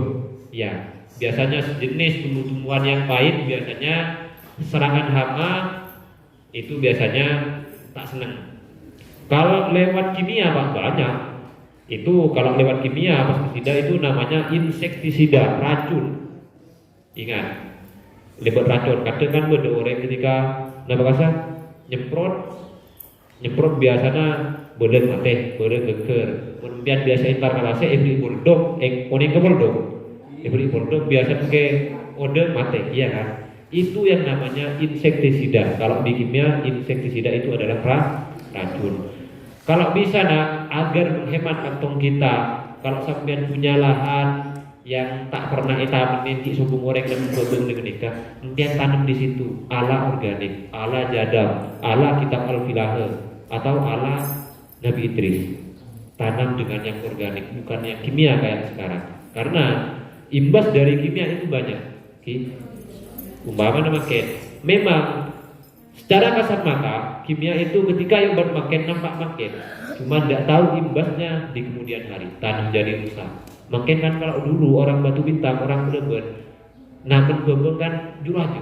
[SPEAKER 1] Ya, biasanya sejenis tumbuh-tumbuhan yang pahit biasanya serangan hama itu biasanya tak senang. Kalau lewat kimia Pak banyak. Itu kalau lewat kimia pestisida itu namanya insektisida, racun. Ingat, lewat racun. Kadang kan ada orang ketika nyemprot biasanya boleh mati, boleh geger. Kemudian biasa intar kalase ibli boldog, oning ke boldog. Ibli boldog biasa pakai ode mati, iya kan? Itu yang namanya insektisida. Kalau di kimia insektisida itu adalah racun. Kalau bisa nak, agar menghemat kantong kita, kalau sampean punya lahan yang tak pernah kita meniti suku goreng dan bergabung dengan nikah, kemudian tanam di situ ala organik, ala jadam, ala kitab al-filahe atau ala Nabi Idris. Tanam dengan yang organik, bukan yang kimia kayak sekarang. Karena imbas dari kimia itu banyak. Umpama makan, memang secara kasat mata kimia itu ketika yang makan nampak makan, cuma tidak tahu imbasnya di kemudian hari. Tanah jadi rusak. Makin kan kalau dulu orang Batu Bintang, orang Brebes, namun gobong kan juraju.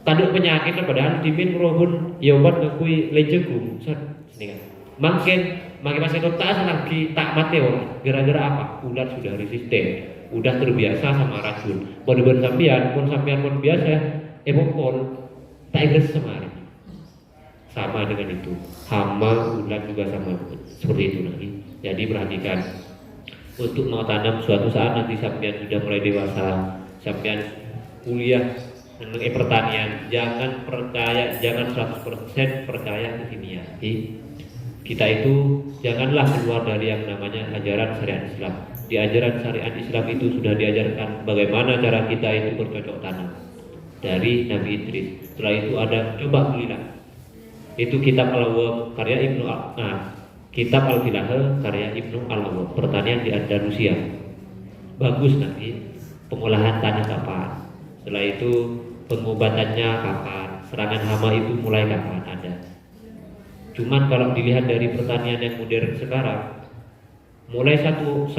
[SPEAKER 1] Taduk penyakit padahal dimin rohun ya obat ngakui lejegung. Sini kan. Makin masih tak lagi tak mati orang. Gara-gara apa? Ular sudah resisten, udah terbiasa sama racun. Bener-bener sampean pun biasa, pokok tak ingat semarin. Sama dengan itu. Hama, ular juga sama seperti itu lagi. Jadi perhatikan. Untuk mau tanam suatu saat nanti sampean sudah mulai dewasa, sampean kuliah mengenai pertanian, jangan 100% percaya ke kimia. Kita itu janganlah keluar dari yang namanya ajaran syariat Islam. Di ajaran syariat Islam itu sudah diajarkan bagaimana cara kita itu bercocok tanam dari Nabi Idris. Setelah itu ada coba belilah. Itu kitab Al-Awwam karya Ibnu Kitab Al-Filahe karya Ibnu Al-Awwam, pertanian di Andalusia. Bagus nanti pengolahan tanah kapan, setelah itu pengobatannya kapan, serangan hama itu mulai kapan ada. Cuman kalau dilihat dari pertanian yang modern sekarang, mulai satu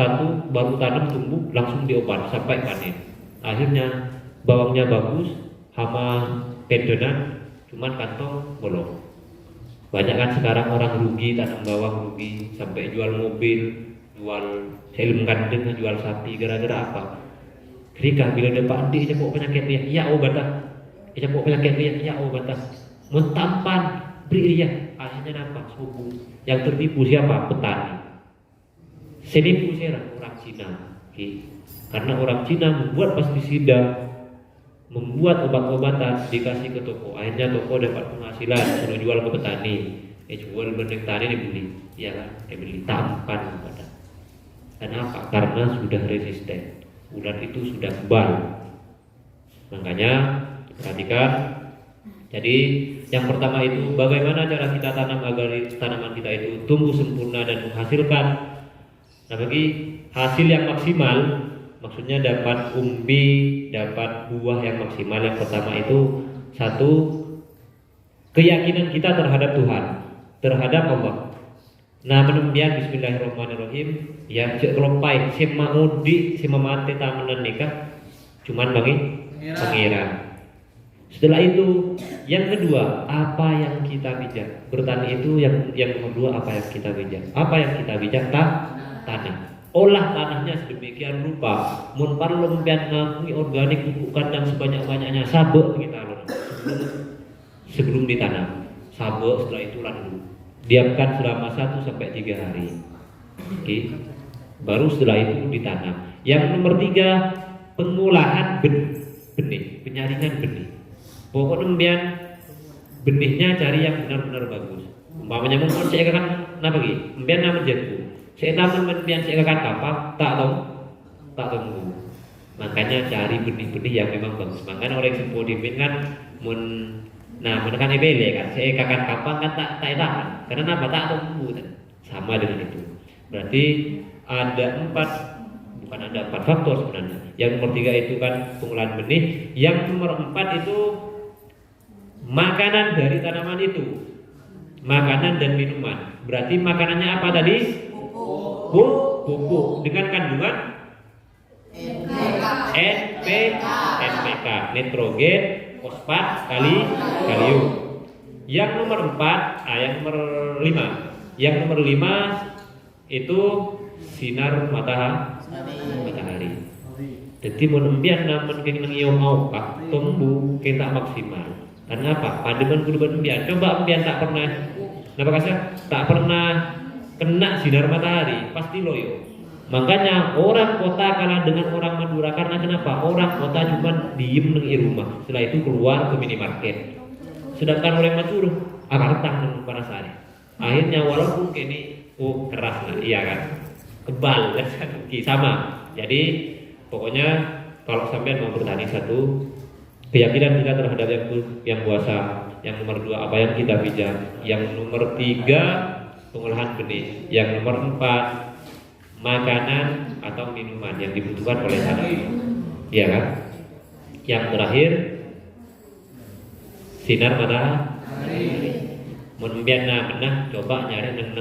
[SPEAKER 1] baru tanam tumbuh langsung diobat sampai panen. Akhirnya bawangnya bagus, hama pendenan, cuman kantong bolong. Banyak kan sekarang orang rugi tanam bawang rugi sampai jual mobil, jual helm kandeng, jual sapi gara-gara apa? Ketika bila ada Pak Andi cepok penyakit dia, ya obatah. Cepok penyakit dia, ya obatah. Mentampan beri dia, akhirnya nampak subuh. Yang tertipu siapa? Petani. Senipu orang Cina. Karena orang Cina membuat pestisida, membuat obat-obatan dikasih ke toko, akhirnya toko dapat penghasilan, suruh jual ke petani, jual benih tani dibeli, ya kan, dibeli tampan kepada. Kenapa? Karena sudah resisten, ular itu sudah kebal. Makanya perhatikan. Jadi yang pertama itu bagaimana cara kita tanam agar tanaman kita itu tumbuh sempurna dan menghasilkan. Nah bagi hasil yang maksimal. Maksudnya dapat umbi, dapat buah yang maksimal. Yang pertama itu satu, keyakinan kita terhadap Tuhan, terhadap Allah. Nah menumbian bismillahirrahmanirrahim. Ya cek kelopai, semamudi, semamate tamanan nikah, cuman bagi pangeran. Setelah itu, yang kedua, apa yang kita bijak? Bertani itu yang nomor dua, apa yang kita bijak? Apa yang kita bijak? Tanah. Olah tanahnya sedemikian rupa, mun parlo mbian ngakui organik pupuk kandang sebanyak-banyaknya, sabuk kita loh. Sebelum ditanam, sabuk, setelah itu lalu diamkan selama 1-3 hari. Baru setelah itu ditanam. Yang nomor 3, pengolahan benih, penyaringan benih. Pokoknya mbian benihnya cari yang benar-benar bagus. Umpamanya mungkin saya akan napa lagi? Mbian nama jatuh. Saya tahu kemudian saya akan kapak tak tunggu. Makanya cari benih-benih yang memang bagus. Makanya oleh Sipodimin kan menekan ebele kan. Saya akan kapak kan tak tahan. Karena apa? Tak tunggu kan. Sama dengan itu. Berarti ada 4 faktor sebenarnya. Yang nomor 3 itu kan pengolahan benih. Yang nomor 4 itu makanan dari tanaman itu. Makanan dan minuman. Berarti makanannya apa tadi? Pupuk dengan kandungan NPK, nitrogen, fosfat, kalium. Yang nomor 5 itu sinar matahari. Jadi menembian namun kena iyo mau tumbuh kita maksimal. Karena apa? Pademan kudu embian. Coba embian tak pernah, tak pernah kena sinar matahari, pasti loyo. Makanya orang kota kalah dengan orang Madura karena kenapa? Orang kota cuma diem di rumah, setelah itu keluar ke minimarket. Sedangkan orang Madura akan tang dengan parasari. Akhirnya walaupun kini keras lah, iya kan? Kebal sama. Jadi pokoknya kalau sampai mau bertani satu, keyakinan kita terhadap yang puasa, yang nomor 2 apa yang kita pijak, yang nomor 3 pengolahan benih, yang nomor 4 makanan atau minuman yang dibutuhkan oleh tanaman, ya kan? Yang terakhir sinar matahari. Membiarna menah coba nyari neng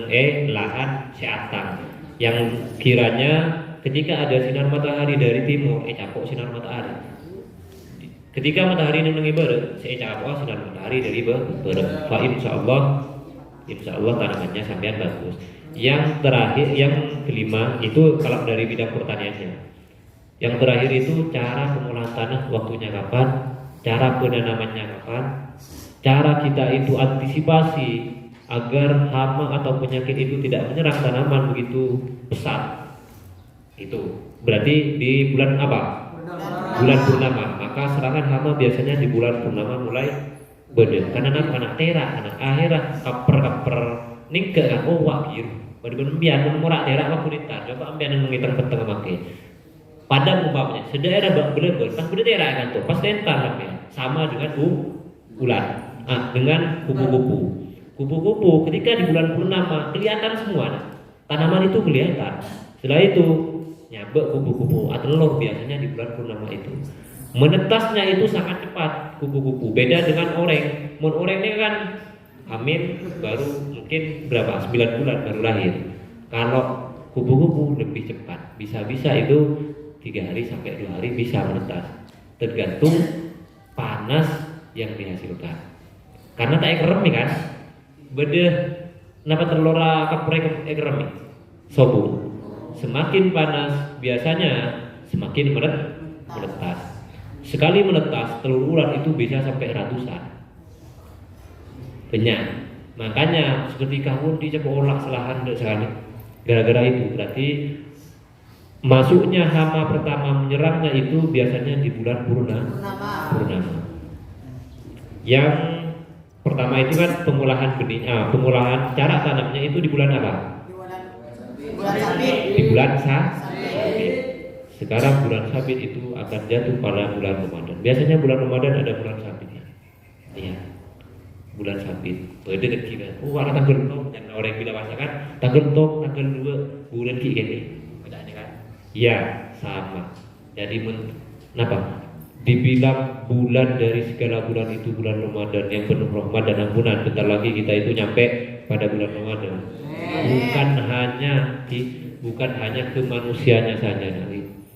[SPEAKER 1] lahan seatang yang kiranya ketika ada sinar matahari dari timur, capok sinar matahari. Ketika matahari neng ibarat, capok sinar matahari dari ibarat. Fa insya Allah tanamannya sampean bagus. Yang terakhir, yang kelima itu kalau dari bidang pertaniannya. Yang terakhir itu cara pengolahan tanah, waktunya kapan, cara penanamannya kapan, cara kita itu antisipasi agar hama atau penyakit itu tidak menyerang tanaman begitu pesat. Itu berarti di bulan apa? Bulan purnama. Maka serangan hama biasanya di bulan purnama mulai beda. Karena anak tera, anak akhirah kaper ningke kan wak biru. Bagaimana biar memurak daerah apa kulitan. Coba ambil mengitar peteng make. Padang umpamanya sedaerah bener-bener pas beda daerah kan tuh, pas tentar sama dengan bulan. Dengan kupu-kupu. Kupu-kupu ketika di bulan purnama kelihatan semua. Tanaman itu kelihatan. Setelah itu nyabek kupu-kupu atau telur biasanya di bulan purnama itu. Menetasnya itu sangat cepat kupu-kupu. Beda dengan oreng. Oreng ini kan hamil baru mungkin berapa? 9 bulan baru lahir. Kalau kupu-kupu lebih cepat. Bisa-bisa itu 3 hari sampai 2 hari bisa menetas. Tergantung panas yang dihasilkan. Karena tak ekeremi kan? Beda kenapa telura kaprek ekeremi? Sobung. Semakin panas biasanya semakin menetas. Sekali menetas telur ular itu bisa sampai ratusan. Banyak. Makanya seperti kamu dicoba olah selahan sekali. Gara-gara itu berarti masuknya hama pertama menyerangnya itu biasanya di bulan purnama. Yang pertama itu kan pengolahan benih, pengolahan cara tanamnya itu di bulan apa?
[SPEAKER 2] Bulan Sabit.
[SPEAKER 1] Di bulan Sabit. Sekarang bulan Sabit itu akan jatuh pada bulan Ramadan. Biasanya bulan Ramadan ada bulan Sabit ya. Iya. Bulan Sabit. Beda dekat kita. Warna tanggal 6 dan orang yang bilang kan tanggal 6, tanggal 2 bulan ki ini. Bedanya kan? Iya, sama. Jadi kenapa? Dibilang bulan dari segala bulan itu bulan Ramadan yang penuh rahmat dan ampunan. Bentar lagi kita itu nyampe pada bulan Ramadan. Bukan hanya ke manusianya saja,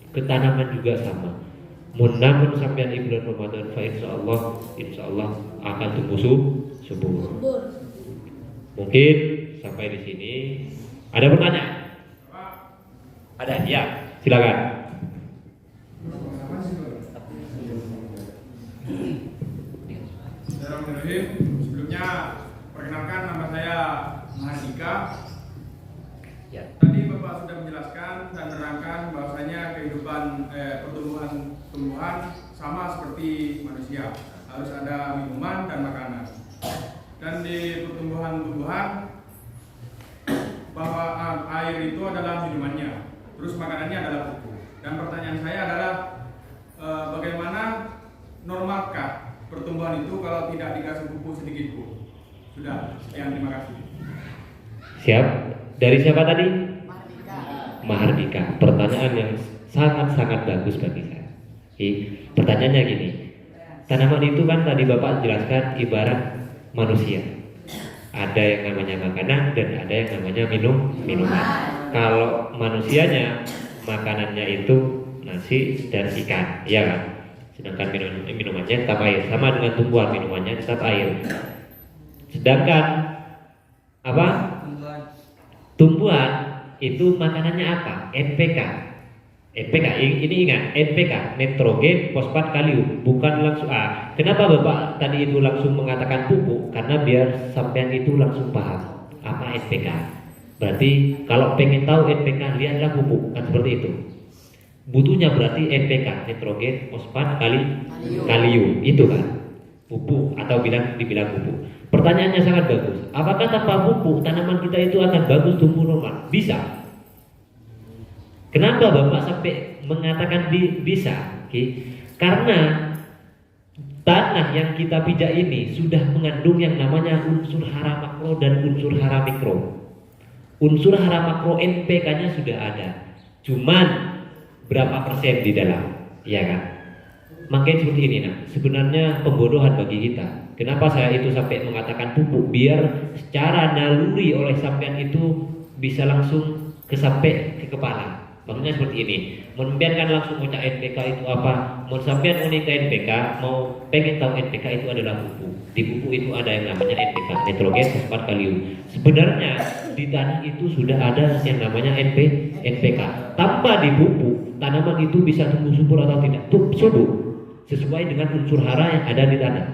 [SPEAKER 1] ke tanaman juga sama. Namun sampai di bulan Ramadan, insya Allah akan tumbuh subur. Mungkin sampai di sini. Ada pertanyaan? Ada? Ya, silakan.
[SPEAKER 3] Bismillahirrahmanirrahim. Sebelumnya perkenalkan nama saya Mahardika.
[SPEAKER 1] Ya.
[SPEAKER 3] Tadi Bapak sudah menjelaskan dan menerangkan bahwasanya kehidupan tumbuhan sama seperti manusia, harus ada minuman dan makanan. Dan di tumbuhan bahwa air itu adalah minumannya, terus makanannya adalah pupuk. Dan pertanyaan saya adalah bagaimana normalkah pertumbuhan itu kalau tidak dikasih pupuk sedikit pun? Sudah, sekian, terima kasih.
[SPEAKER 1] Siap. Dari siapa tadi?
[SPEAKER 2] Mahardika.
[SPEAKER 1] Pertanyaan yang sangat-sangat bagus bagi saya. Pertanyaannya gini, tanaman itu kan tadi Bapak jelaskan ibarat manusia. Ada yang namanya makanan dan ada yang namanya minuman. Kalau manusianya makanannya itu nasi dan ikan, ya kan? Sedangkan minumannya tetap air. Sama dengan tumbuhan, minumannya tetap air. Sedangkan apa? Tumbuhan itu makanannya apa? NPK. NPK ini ingat, NPK nitrogen, fosfat, kalium, bukan langsung Kenapa Bapak tadi itu langsung mengatakan pupuk? Karena biar sampean itu langsung paham apa NPK. Berarti kalau pengen tahu NPK, lihatlah pupuk, kan seperti itu. Butuhnya berarti NPK, nitrogen, fosfat, kalium, itu kan pupuk atau dibilang pupuk. Pertanyaannya sangat bagus. Apakah tanpa pupuk tanaman kita itu akan bagus tumbuh normal? Bisa. Kenapa Bapak sampai mengatakan bisa? Karena tanah yang kita pijak ini sudah mengandung yang namanya unsur hara makro dan unsur hara mikro. Unsur hara makro NPK-nya sudah ada. Cuman berapa persen di dalam, ya kan? Makanya seperti ini, nah, sebenarnya pembodohan bagi kita. Kenapa saya itu sampai mengatakan pupuk? Biar secara naluri oleh sampean itu bisa langsung sampai ke kepala. Maksudnya seperti ini. Sampean kan langsung ucap NPK itu apa? Mau sampean unik ke NPK, mau pengen tahu NPK itu adalah pupuk. Di pupuk itu ada yang namanya NPK, nitrogen, fosfat, kalium. Sebenarnya di tanah itu sudah ada yang namanya NPK. Tanpa dipupuk, tanaman itu bisa tumbuh subur atau tidak? Subur, sesuai dengan unsur hara yang ada di tanah.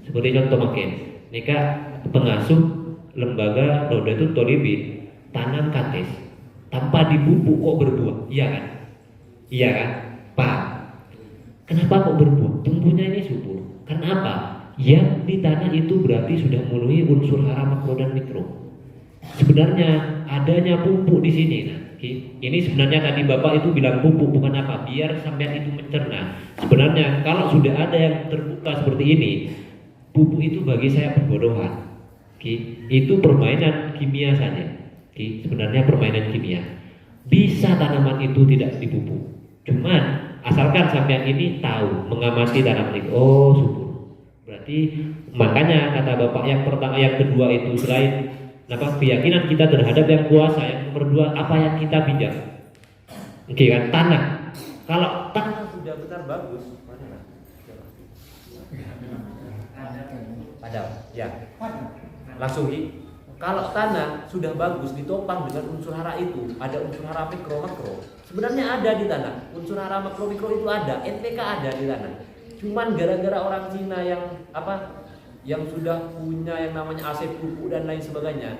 [SPEAKER 1] Seperti contoh makin, Nika pengasuh lembaga Rodatul Tolibin tanam kates tanpa dipupuk kok berbuah, iya kan? Iya kan? Pak, kenapa kok berbuah? Tumbuhnya ini subur. Karena apa? Yang di tanah itu berarti sudah memenuhi unsur hara makro dan mikro. Sebenarnya adanya pupuk di sini. Nah, ini sebenarnya tadi Bapak itu bilang pupuk bukan apa? Biar sampean itu mencerna. Sebenarnya kalau sudah ada yang terbuka seperti ini, pupuk itu bagi saya pembodohan. Itu permainan kimia saja. Sebenarnya permainan kimia. Bisa tanaman itu tidak dipupuk. Cuman asalkan sampean ini tahu mengamati tanaman itu, oh subur. Berarti makanya kata Bapak yang pertama, yang kedua itu selain keyakinan kita terhadap yang kuasa, yang nomor dua apa yang kita pijak. Kan tanah. Kalau tanah sudah benar bagus, mana? Padahal, ya. Langsung kalau tanah sudah bagus ditopang dengan unsur hara itu, ada unsur hara mikro makro. Sebenarnya ada di tanah. Unsur hara makro mikro itu ada, NPK ada di tanah. Cuman gara-gara orang Cina yang sudah punya yang namanya aset pupuk dan lain sebagainya,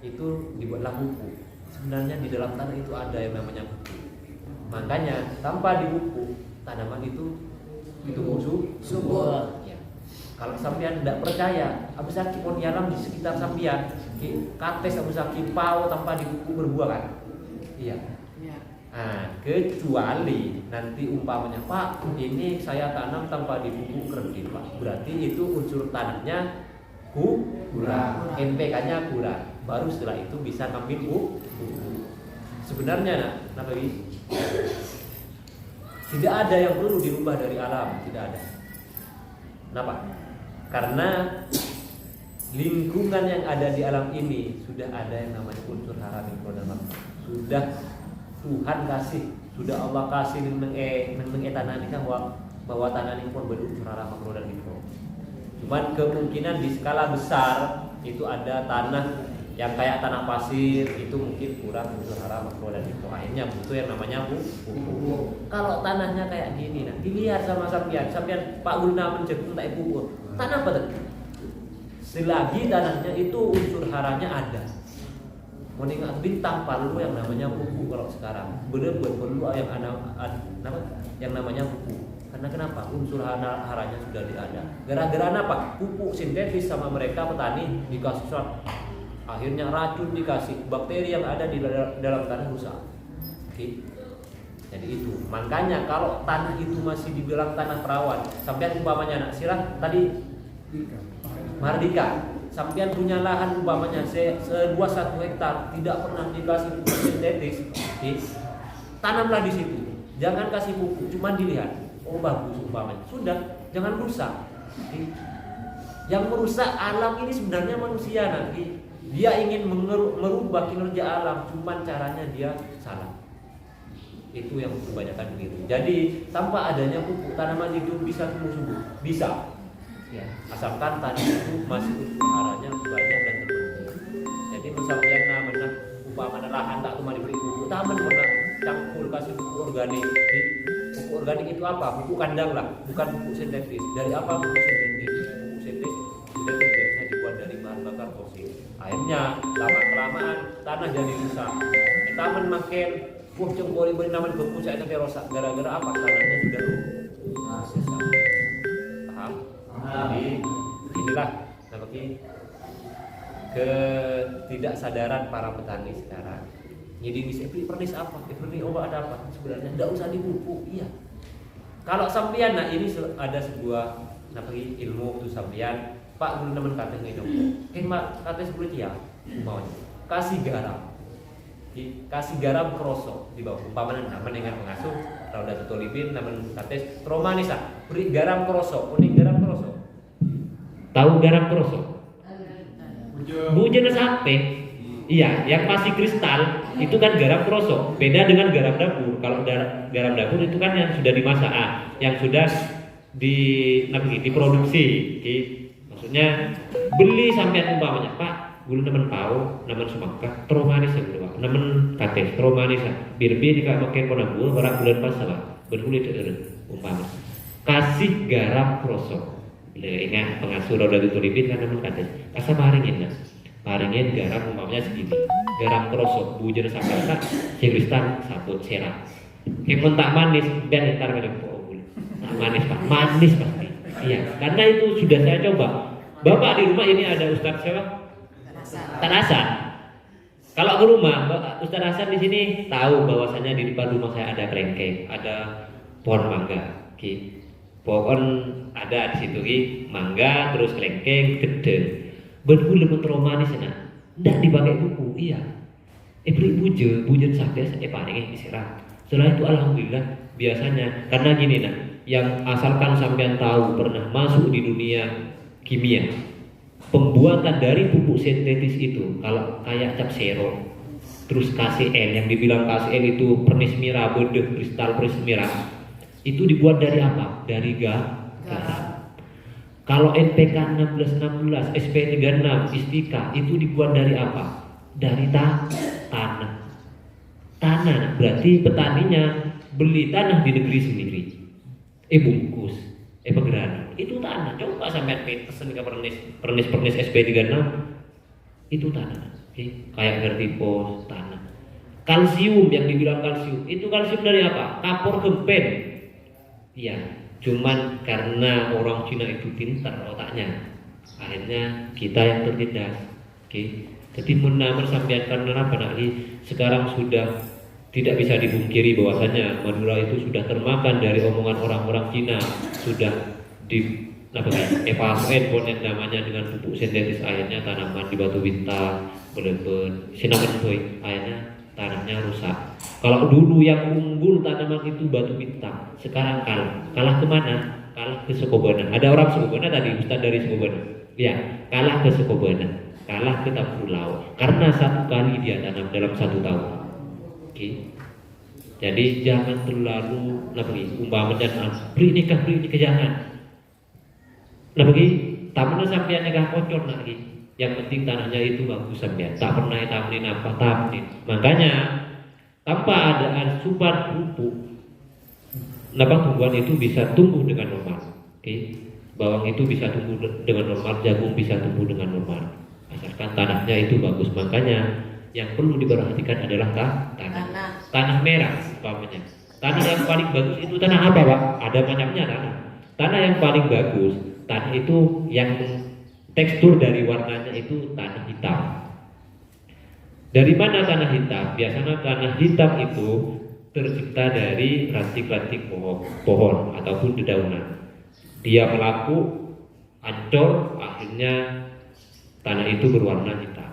[SPEAKER 1] itu dibuatlah pupuk. Sebenarnya di dalam tanah itu ada yang namanya pupuk. Makanya tanpa dipupuk tanaman itu subur. Ya. Kalau sampean tidak percaya, Abu Saki pun alam di sekitar sampean, kates Abu Saki pau tanpa dipupuk berbuah kan? Iya. Nah, kecuali nanti umpamanya Pak, ini saya tanam tanpa dipupuk kerdil Pak. Berarti itu unsur tanahnya kurang, NPK-nya kurang. Baru setelah itu bisa ngambil pupuk. Sebenarnya Nabi, tidak ada yang perlu dirubah dari alam, tidak ada. Kenapa? Karena lingkungan yang ada di alam ini sudah ada yang namanya unsur hara mikro dan makro. Sudah Tuhan kasih, sudah Allah kasih tanah ini kan bahwa tanah ini pun berunsur hara makro dan mikro. Cuman kemungkinan di skala besar itu ada tanah yang kayak tanah pasir itu mungkin kurang unsur hara makro dan mikro. Akhirnya butuh yang namanya pupuk. Kalau tanahnya kayak gini, nah dilihat sama sampean Pak Guna mencegung tak pupuk. Tanah apa tadi? Selagi tanahnya itu unsur haranya ada. Mau ingat bintang perlu yang namanya pupuk kalau sekarang. Benar-benar perlu yang namanya pupuk. Karena kenapa? Unsur haranya sudah ada. Gara-gara apa? Pupuk sintetis sama mereka petani dikasih shot. Akhirnya racun dikasih, bakteri yang ada di dalam tanah rusak. Jadi itu. Makanya kalau tanah itu masih dibilang tanah perawan, sampean umpamanya anak sirah tadi Mardika, sampean punya lahan umpamanya seluas 1 hektar, tidak pernah dikasih pupuk sintetis, tanamlah di situ. Jangan kasih pupuk, cuma dilihat. Oh bagus umpamanya. Sudah, jangan rusak. Yang merusak alam ini sebenarnya manusia nanti. Dia ingin merubah kinerja alam, cuman caranya dia salah. Itu yang kebanyakan begitu. Jadi tanpa adanya pupuk tanaman itu bisa tumbuh subur, bisa. Ya, asalkan tadi itu masih unsur haranya banyak dan terpenuhi. Jadi misalnya namanya umpamanya lahan tak cuma diberi pupuk, taman pernah campur kasih pupuk organik. Pupuk organik itu apa? Pupuk kandang lah, bukan pupuk sintetis. Dari apa pupuk sintetis? Pupuk sintetis biasanya dibuat dari bahan bakar fosil. Akhirnya lama-kelamaan tanah jadi rusak. Kita makin cengkori beri nama berpucak itu rusak gara-gara apa? Tanahnya sudah rusak. Paham? Jadi inilah namanya ketidaksadaran para petani sekarang. Jadi bisa pernis apa? Pernis obat ada apa? Sebenarnya tidak usah dipupuk. Iya. Kalau sampean nah ini ada sebuah ilmu itu sampean Pak guru teman kata ngidong. Kata seperti ya, maunya kasih garam. Kasih garam kerosok di bawah. Umpamanya naman dengan pengasuh Rauda Tutolibin naman kata Romanisa. Beri garam kerosok, kuning garam kerosok. Tahu garam kerosok? Bujana sate. Iya, yang masih kristal itu kan garam kerosok. Beda dengan garam dapur. Kalau garam dapur itu kan yang sudah dimasak, yang sudah diproduksi. Maksudnya beli sampai umpamanya Pak, gulu nemen pau, nemen semakah, tromanis yang kedua, nemen kates, tromanis, birbi jika pakai konabul, orang bulan pas apa, berkulit umpama. Kasih garam kerosok. Ingat pengasuh Rauda Tutolibin kan nemen kates. Asa paringin lah. Paringin garam umpamanya segini, garam kerosok bujur sampai kristal sabut serap. Kepun tak manis, biar ntar macam tak manis Pak, manis pasti. Iya, karena itu sudah saya coba. Bapak di rumah ini ada Ustadz siapa? Ustadz Hasan. Kalau ke rumah, Ustadz Hasan di sini tahu bahwasanya di depan rumah saya ada kelengkeng, ada pohon mangga. Pohon ada di situ mangga, terus kelengkeng, gedeng. Bergula mentromanis nah, tidak dipakai buku, iya. Beri bujur sakit, paling istirahat. Setelah itu alhamdulillah biasanya karena gini nah, yang asalkan sampean tahu pernah masuk di dunia kimia, pembuatan dari pupuk sintetis itu kalau kayak cap sero, terus KCl yang dibilang KCl itu pernis mira, bodoh kristal pernis mira, itu dibuat dari apa? Dari garam. Kalau NPK 1616, SP36, Istika itu dibuat dari apa? Dari tanah. Tanah berarti petaninya beli tanah di negeri sendiri. Bungkus, pegeran. Itu tanah. Coba sampai pesen ke pernis SP36 itu tanah. Kayak vertipos tanah. Kalsium yang dibilang kalsium, itu kalsium dari apa? Kapur gempen. Iya, cuman karena orang Cina itu pintar otaknya, akhirnya kita yang tertindas. Jadi menamar sampean karena apa lagi? Sekarang sudah tidak bisa dipungkiri bahwasanya Madura itu sudah termakan dari omongan orang-orang Cina, sudah evaluasi ponen namanya dengan pupuk sintetis, akhirnya tanaman di Batu Bintang, belebet, sinaman boy, akhirnya tanahnya rusak. Kalau dulu yang unggul tanaman itu Batu Bintang, sekarang kalah kemana? Kalah ke Sukobana. Ada orang Sukobana tadi, Ustaz dari Sukobana. Ya, kalah ke Sukobana, kalah ke Tampulau, karena satu kali dia tanam dalam 1 tahun. Jadi jangan terlalu umpamanya beri nikah jangan. Tamannya sampean nikah kocor lagi. Yang penting tanahnya itu bagus sampean. Tak pernah tamanin apa tamanin. Makanya tanpa ada asupan pupuk, tumbuhan itu bisa tumbuh dengan normal. Bawang itu bisa tumbuh dengan normal, jagung bisa tumbuh dengan normal. Asalkan tanahnya itu bagus. Makanya yang perlu diperhatikan adalah tanah merah umpamanya. Tanah yang paling bagus itu tanah apa Pak? Ada macamnya tanah. Tanah yang paling bagus, tanah itu yang tekstur dari warnanya itu tanah hitam. Dari mana tanah hitam? Biasanya tanah hitam itu tercipta dari ranting-ranting pohon ataupun dedaunan. Dia melaku, hancur, akhirnya tanah itu berwarna hitam.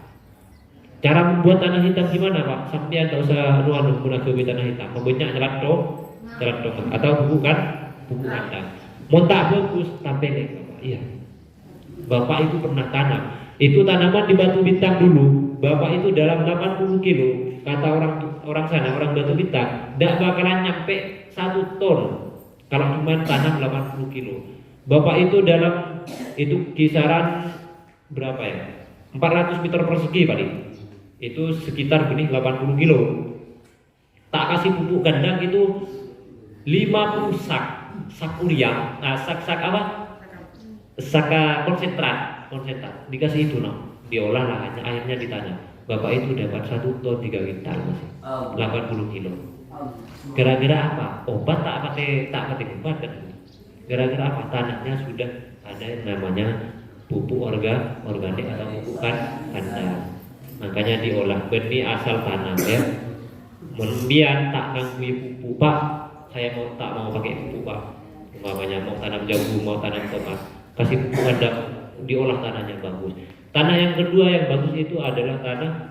[SPEAKER 1] Cara membuat tanah hitam gimana Pak? Sampai tak usah menggunakan tanah hitam. Membuatnya celatong atau bubuk kandang. Montak bagus tampilnya Bapak. Iya. Bapak itu pernah tanam. Itu tanaman di Batu Bintang dulu. Bapak itu dalam 80 kilo. Kata orang sana, orang Batu Bintang, tidak bakalan nyampe 1 ton kalau cuma tanam 80 kilo. Bapak itu dalam itu kisaran berapa ya? 400 meter persegi paling. Itu sekitar benih 80 kilo. Tak kasih pupuk kandang itu 50 sak kuliah. Nah, sak apa? Sak konsentrat dikasih itu diolah lahannya, akhirnya ditanam. Bapak itu dapat 1 ton 3 kintal masih 80 kilo. Gara-gara apa? Obat tak pakai obat kan? Gara-gara apa? Tanahnya sudah ada yang namanya pupuk organik atau pupuk kandang. Makanya diolah benih asal tanam ya. Kemudian tak ngangkui pupuk, Pak. Saya tak mau pakai pupuk, Pak. Umpamanya mau tanam jagung, mau tanam tomat, kasih pupuk kandang, diolah tanahnya bagus. Tanah yang kedua yang bagus itu adalah tanah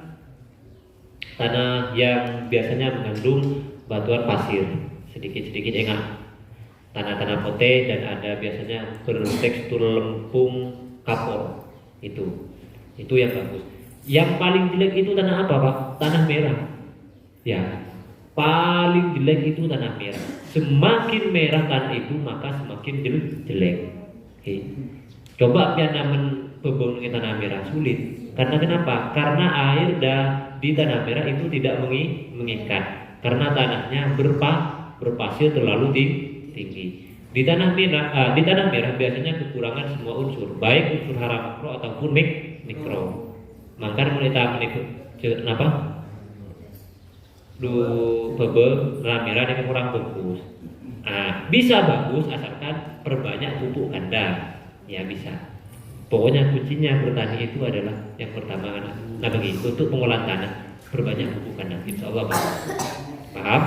[SPEAKER 1] yang biasanya mengandung batuan pasir, sedikit-sedikit enak. Tanah-tanah pote dan ada biasanya bertekstur lempung kapur. Itu yang bagus. Yang paling jelek itu tanah apa, Pak? Tanah merah. Ya, paling jelek itu tanah merah. Semakin merah tanah itu maka semakin jelek. Oke. Coba pianamen pembangunan tanah merah sulit. Karena kenapa? Karena air di tanah merah itu tidak mengikat. Karena tanahnya berpasir terlalu tinggi. Di tanah merah biasanya kekurangan semua unsur, baik unsur hara makro ataupun mikro. Maka mulai tahap itu kenapa? Merah yang kurang bagus. Bisa bagus asalkan perbanyak pupuk kandang. Ya bisa. Pokoknya kuncinya bertani itu adalah yang pertama nah begitu untuk pengolahan tanah perbanyak pupuk kandang. Insya Allah paham?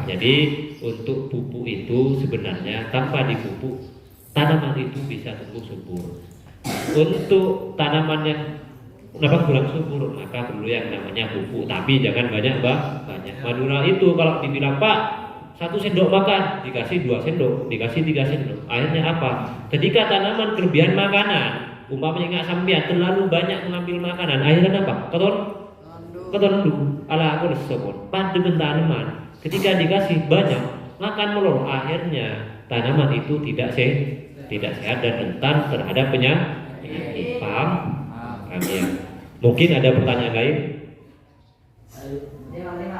[SPEAKER 1] Jadi untuk pupuk itu sebenarnya tanpa dipupuk tanaman itu bisa tumbuh subur. Untuk tanaman yang kurang subur maka perlu yang namanya pupuk, tapi jangan banyak. Madura itu kalau dibilang Pak 1 sendok makan dikasih 2 sendok, dikasih 3 sendok. Akhirnya apa? Ketika tanaman kelebihan makanan, umpamanya nggak sambian terlalu banyak mengambil makanan, akhirnya apa? Keton dulu. Ala aku disebut pada tanaman. Ketika dikasih banyak makan melulu, akhirnya tanaman itu tidak sehat dan rentan terhadap penyakit. Paham? Ya. Mungkin ada pertanyaan lain?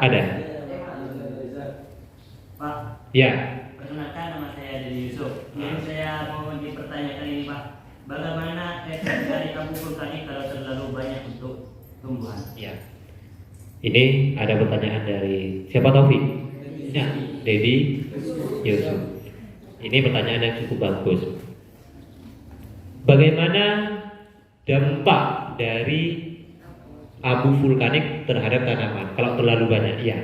[SPEAKER 1] Ada?
[SPEAKER 4] Pak.
[SPEAKER 1] Ya.
[SPEAKER 4] Perkenalkan, nama saya Dedi Yusuf. Yang saya mau dipertanyakan ini, Pak, bagaimana efek dari abu vulkanik kalau terlalu banyak untuk tumbuhan?
[SPEAKER 1] Ya. Ini ada pertanyaan dari siapa, Taufik? Ya, Dedi Yusuf. Ini pertanyaan yang cukup bagus. Bagaimana dampak dari abu vulkanik terhadap tanaman kalau terlalu banyak? Ya,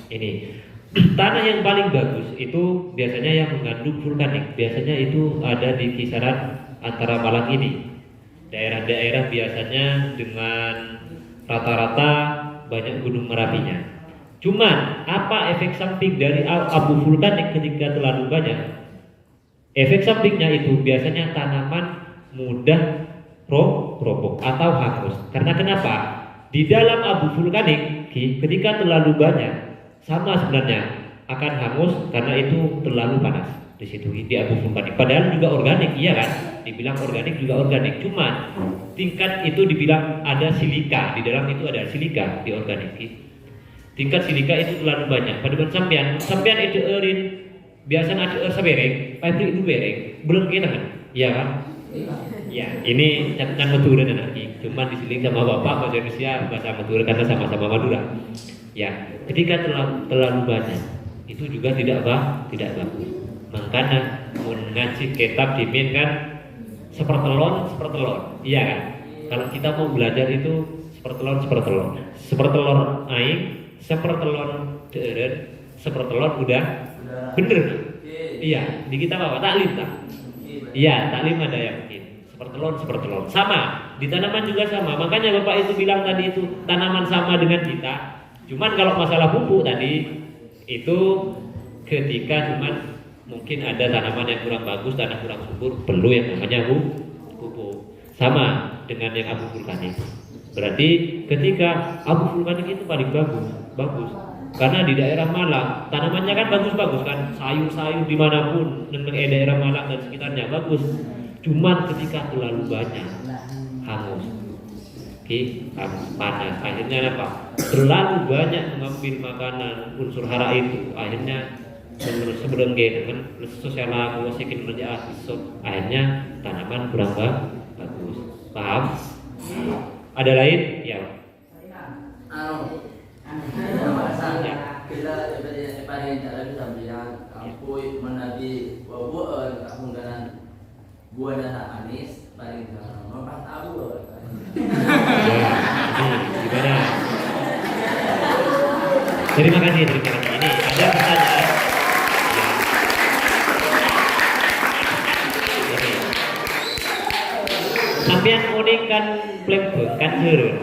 [SPEAKER 1] ini tanah yang paling bagus itu biasanya yang mengandung vulkanik. Biasanya itu ada di kisaran antara Malang ini. Daerah-daerah biasanya dengan rata-rata banyak gunung merapinya. Cuman apa efek samping dari abu vulkanik ketika terlalu banyak? Efek sampingnya itu biasanya tanaman mudah roboh atau hangus. Karena kenapa? Di dalam abu vulkanik ketika terlalu banyak sama sebenarnya akan hangus karena itu terlalu panas di situ di abu vulkanik. Padahal juga organik, iya kan? Dibilang organik juga organik. Cuman tingkat itu dibilang ada silika di dalam itu, ada silika di organik. Tingkat silika itu terlalu banyak. Pada sampean itu erin biasanya ada sabereng, pabrik itu bereng belum kita kan? Iya kan? Ya, ini catatan Madura dan lagi. Cuma diseling sama Bapak bahasa Indonesia, bahasa Madura karena sama-sama Madura. Ya, ketika terlalu banyak itu juga tidak bagus. Makanya mengaji kitab dimin kan sepertelon. Iya kan? Kalau kita mau belajar itu sepertelon. Sepertelon aing, sepertelon deren, sepertelon udah bener. Iya, di kitab apa? Taklim tak? Iya, taklim ada yang mungkin. Sepertelon. Sama, di tanaman juga sama. Makanya Bapak itu bilang tadi itu tanaman sama dengan kita. Cuman kalau masalah pupuk tadi itu ketika cuman mungkin ada tanaman yang kurang bagus, tanah kurang subur, perlu yang namanya pupuk. Sama dengan yang abu vulkanik. Berarti ketika abu vulkanik itu paling bagus. Karena di daerah Malang tanamannya kan bagus kan, sayur-sayur dimanapun, daerah Malang dan sekitarnya bagus. Cuman ketika terlalu banyak hangus, panas. Akhirnya apa? Terlalu banyak mengambil makanan unsur hara itu. Akhirnya sebelum dengan sosial aku sekin kerja akhirnya tanaman kurang bagus. Paham? Ada lain? Ya.
[SPEAKER 5] Kita paling cara bisa bilang ampui menabi buat akun kanan buah dan manis paling memang tahu.
[SPEAKER 1] Ya, ini gimana? Terima kasih. Ini ada pertanyaan. Ini. Sampean unik kan plebek kan jurun.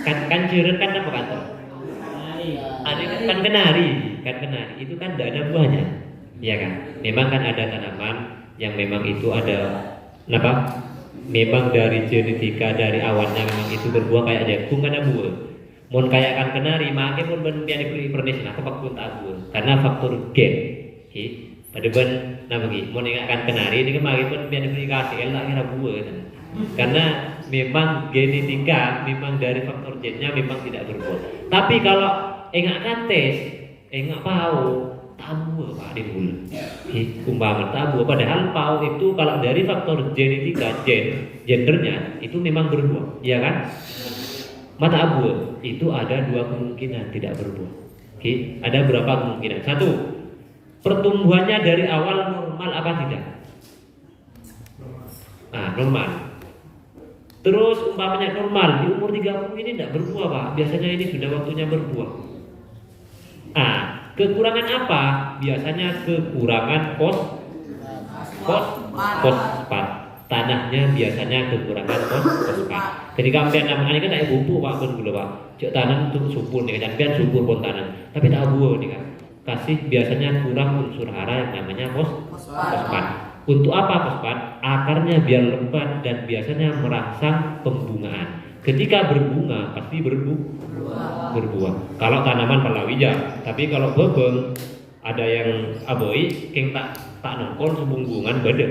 [SPEAKER 1] Kan jurun kan apa kantor? Kan kenari. Itu kan tidak ada buahnya. Iya kan? Memang kan ada tanaman yang memang itu ada apa? Memang dari genetika dari awalnya memang itu berbuah kayak jagung kan ada buah. Mon kayak kan kenari, makanya pun benpian di Indonesia apa pun tabur karena faktor gen. Pada ben nama lagi, mon ingatkan kenari ini kemarin pun benpian dikasih elak kira buah. Karena memang genetika memang dari faktor gennya memang tidak berbuah. Tapi kalau ingatkan tes, ingat pau tabu Pak di bulan. Umpama tabu padahal pau itu kalau dari faktor genetika gendernya itu memang berbuah, iya kan? Mata abu itu ada dua kemungkinan tidak berbuah. Ada berapa kemungkinan? Satu, pertumbuhannya dari awal normal apa tidak? Normal. Terus umpamanya normal di umur 30 ini tidak berbuah Pak. Biasanya ini sudah waktunya berbuah. Kekurangan apa? Biasanya kekurangan fosfat. Tanahnya biasanya kekurangan fosfat. Ketika sampean namanya kan kayak pupuk Pak pun dulu Pak. Cek tanam untuk subur nih kan sampean subur pun tanam. Tapi tak buah nih kan. Kasih biasanya kurang unsur hara yang namanya fosfat. Untuk apa fosfat? Akarnya biar lebat dan biasanya merangsang pembungaan. Ketika berbunga pasti berbuah. Kalau tanaman palawija, tapi kalau bebeng ada yang aboi, keng tak nongkol sebunggungan beda.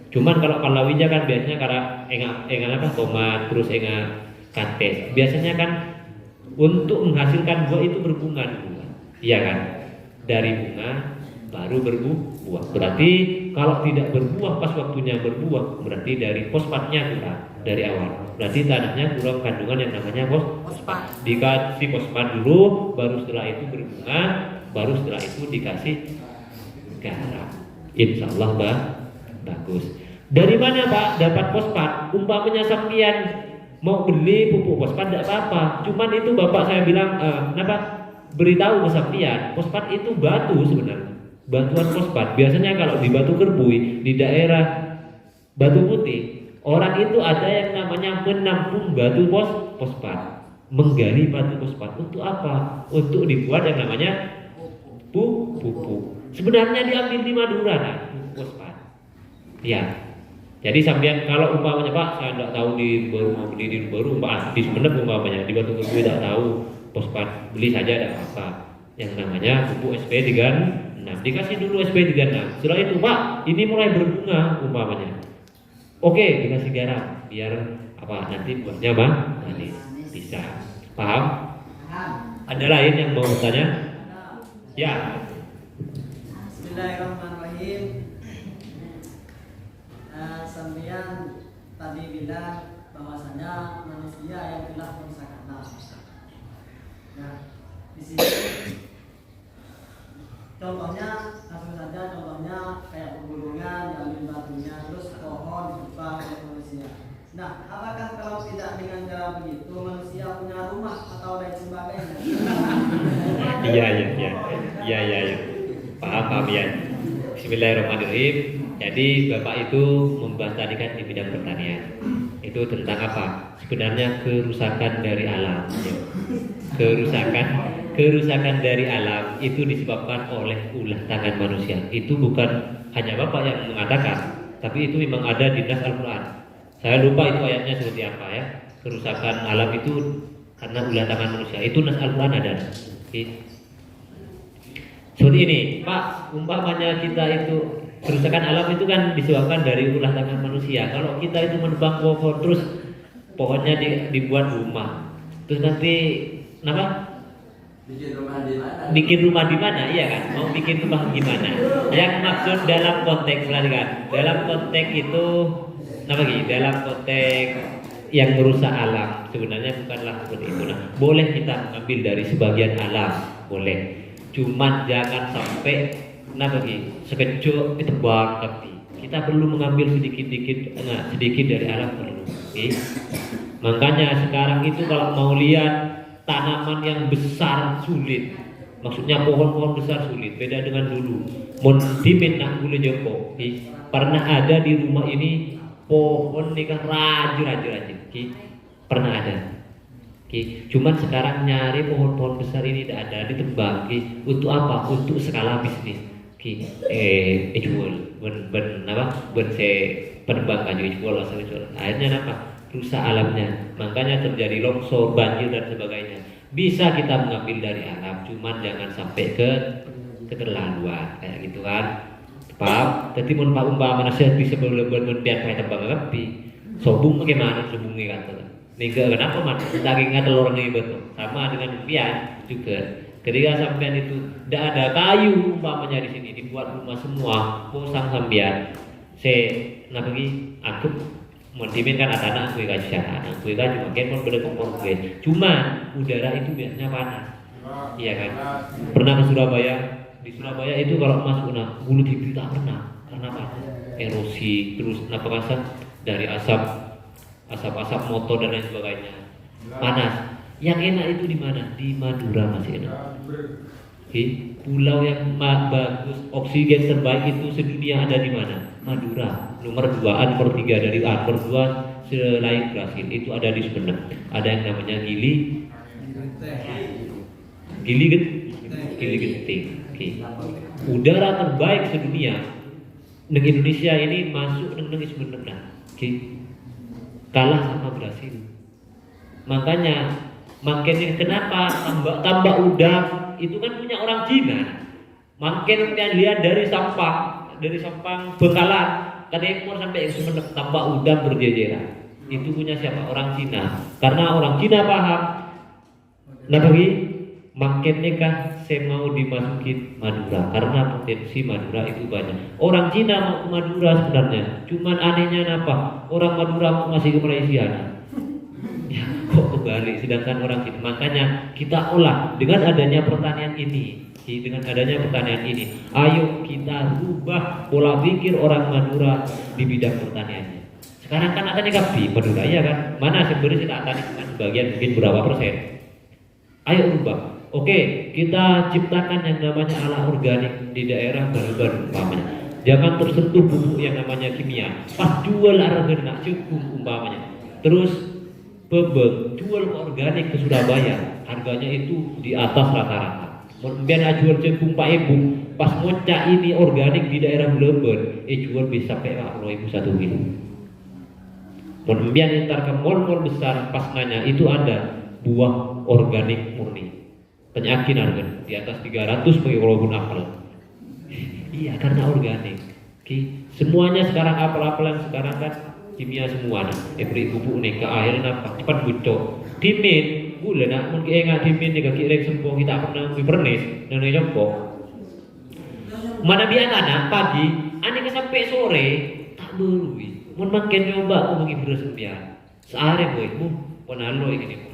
[SPEAKER 1] Cuman kalau palawija kan biasanya karena enggak apa tomat terus enggak kates. Biasanya kan untuk menghasilkan buah itu berbunga dulu. Iya kan? Dari bunga baru berbuah. Berarti kalau tidak berbuah pas waktunya berbuah, berarti dari fosfatnya kurang dari awal. Berarti tanahnya kurang kandungan yang namanya fosfat. Dikasih fosfat dulu, baru setelah itu berbunga, baru setelah itu dikasih garam. Insya Allah bagus. Dari mana Pak dapat fosfat? Umpamanya sampean mau beli pupuk fosfat tidak apa-apa. Cuman itu bapak saya bilang, beritahu ke sampean, fosfat itu batu sebenarnya. Batuan fosfat. Biasanya kalau di Batu Kerbui, di daerah Batu Putih, orang itu ada yang namanya menampung batu fosfat, menggali batu fosfat. Untuk apa? Untuk dibuat yang namanya pupuk. Sebenarnya diambil di Madura kan, fosfat. Ya. Jadi sampean kalau umpamanya Pak, saya tidak tahu di baru mau beli di baru, di Sumeneb umpamanya di Batu Kerbui tidak tahu fosfat, beli saja tidak apa. Yang namanya pupuk SP36. Dikasih dulu SP36. Setelah itu Pak, ini mulai berbunga umpamanya. Oke, dikasih garam biar apa nanti buahnya manis. Bisa. Paham? Ada lain yang mau bertanya? Ya.
[SPEAKER 6] Bismillahirrahmanirrahim. Sampean tadi bilang bahwasanya manusia yang telah merusak alam. Nah, di sini contohnya langsung saja kayak pegunungan diambil batunya terus pohon ditebang oleh manusia. Nah, apakah kalau tidak dengan cara begitu manusia punya rumah atau lain sebagainya?
[SPEAKER 1] Iya. Paham ya. Bismillahirrahmanirrahim. Jadi Bapak itu membahas tadi kan di bidang pertanian. Itu tentang apa? Sebenarnya kerusakan dari alam. Ya. Kerusakan dari alam itu disebabkan oleh ulah tangan manusia. Itu bukan hanya Bapak yang mengatakan, tapi itu memang ada di nas Al-Quran. Saya lupa itu ayatnya seperti apa ya. Kerusakan alam itu karena ulah tangan manusia. Itu nas Al-Quran ada. Seperti ini, Pak. Umpamanya kita itu kerusakan alam itu kan disebabkan dari ulah tangan manusia. Kalau kita itu menebang pohon terus pohonnya dibuat rumah, terus nanti bikin rumah di mana? Iya kan? Mau bikin rumah gimana? Yang maksud dalam konteks perhatikan. Dalam konteks itu dalam konteks yang merusak alam. Sebenarnya bukanlah seperti itu. Nah, boleh kita mengambil dari sebagian alam, boleh. Cuman jangan sampai sekejap ditebang, tapi kita perlu mengambil sedikit dari alam perlu. Okay? Makanya sekarang itu kalau mau lihat tanaman yang besar sulit. Maksudnya pohon-pohon besar sulit, beda dengan dulu. Mon dimin nak boleh joko. Pernah ada di rumah ini pohon nikah rajin. Pernah ada. Cuman sekarang nyari pohon-pohon besar ini tidak ada, ditebang. Untuk apa? Untuk skala bisnis. Jual, ben saya penebang aja jual. Akhirnya apa? Rusak alamnya. Makanya terjadi longsor, banjir dan sebagainya. Bisa kita mengambil dari alam, cuman jangan sampai ke keterlaluan kayak gitu kan. Paham? Jadi mun pak umpama nasihat bisa berlebihan biar kayak tebang api. Sobung bagaimana sobungnya kata. Nika kenapa man? Daging kata orang ini betul. Sama dengan pian juga. Ketika sampean itu tidak ada kayu umpamanya di sini dibuat rumah semua, posang sampean. Nah bagi aku Montimin kan anak gue kaji anak gue kan cuma kan beda kompor gue. Cuma udara itu biasanya panas. Iya kan? Pernah ke Surabaya? Di Surabaya itu kalau masuk bulu TV tak pernah karena panas. Erosi terus kasar dari asap motor dan lain sebagainya. Panas. Yang enak itu di mana? Di Madura masih enak. Pulau yang bagus, oksigen terbaik itu sedunia ada di mana? Madura. Nomor 2, nomor 3 dari nomor 2 selain Brasil itu ada di Sumeneb. Ada yang namanya Gili Genting. Udara terbaik sedunia. Negeri Indonesia ini masuk negeri Sumeneb kalah sama Brasil. Makanya makin kenapa tambah udang itu kan punya orang Cina. Makin kalian lihat dari Sampang Bengkalan ke Timur sampai ke Sumeneb tambah udang berjejeran. Itu punya siapa? Orang Cina. Karena orang Cina paham. Nah bagi makin nikah saya mau dimasukin Madura karena potensi Madura itu banyak. Orang Cina mau ke Madura sebenarnya. Cuman anehnya apa? Orang Madura mau masih ke Malaysia. Ya, kok kebalik sedangkan orang Cina. Makanya kita olah dengan adanya pertanian ini. Ayo kita rubah pola pikir orang Madura di bidang pertaniannya. Sekarang kan ada kapi Madura ya kan? Mana sebenarnya kita tani cuma sebagian mungkin berapa persen. Ayo rubah. Oke, kita ciptakan yang namanya ala organik di daerah baru-baru umpamanya. Jangan tersentuh pupuk yang namanya kimia. Pas jual harga nak cukup umpamanya. Terus jual organik ke Surabaya, harganya itu di atas rata-rata. Kemudian jual cekung Pak Ibu, pas ngocak ini organik di daerah Bleber, jual bisa sampai 40.000 1 kilo. Kemudian ntar ke mall-mall besar pas nanya itu ada buah organik murni. Penyakin harga di atas 300 bagi walaupun apel. Iya karena organik. Semuanya sekarang apel-apel yang sekarang kan kimia semua beri bubuk nih ke akhirnya apa cepat bucok dimin boleh nak mungkin enggak dimin nih kaki rek sempoh kita pernah pernis dan nyempok mana biasa pagi ane sampai sore tak berui mun makin coba aku bagi beras biar sehari boy penalo ini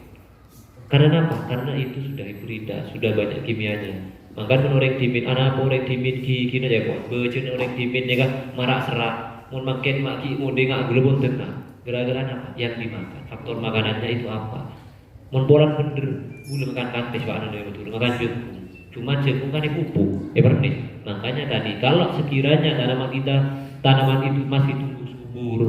[SPEAKER 1] karena apa karena itu sudah hibrida sudah banyak kimianya maka orang dimin anak orang dimin kini aja kok bejun orang dimin ya kan marak serat mau makin maki mau dengar gelembung tengah gara-gara apa yang dimakan faktor makanannya itu apa mau boran bener boleh makan kantis pak anda betul makan cuma jagung kan pupuk pernis makanya tadi kalau sekiranya tanaman itu masih tumbuh subur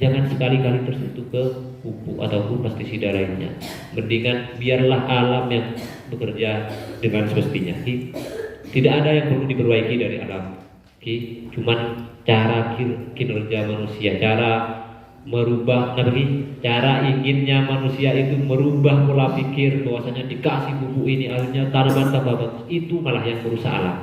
[SPEAKER 1] jangan sekali-kali tersentuh ke pupuk ataupun pestisida lainnya mendingan biarlah alam yang bekerja dengan semestinya tidak ada yang perlu diperbaiki dari alam cuman cara kinerja manusia, cara merubah cara inginnya manusia itu merubah pola pikir bahwasanya dikasih pupuk ini akhirnya tanaman tambah bagus itu malah yang merusak alam.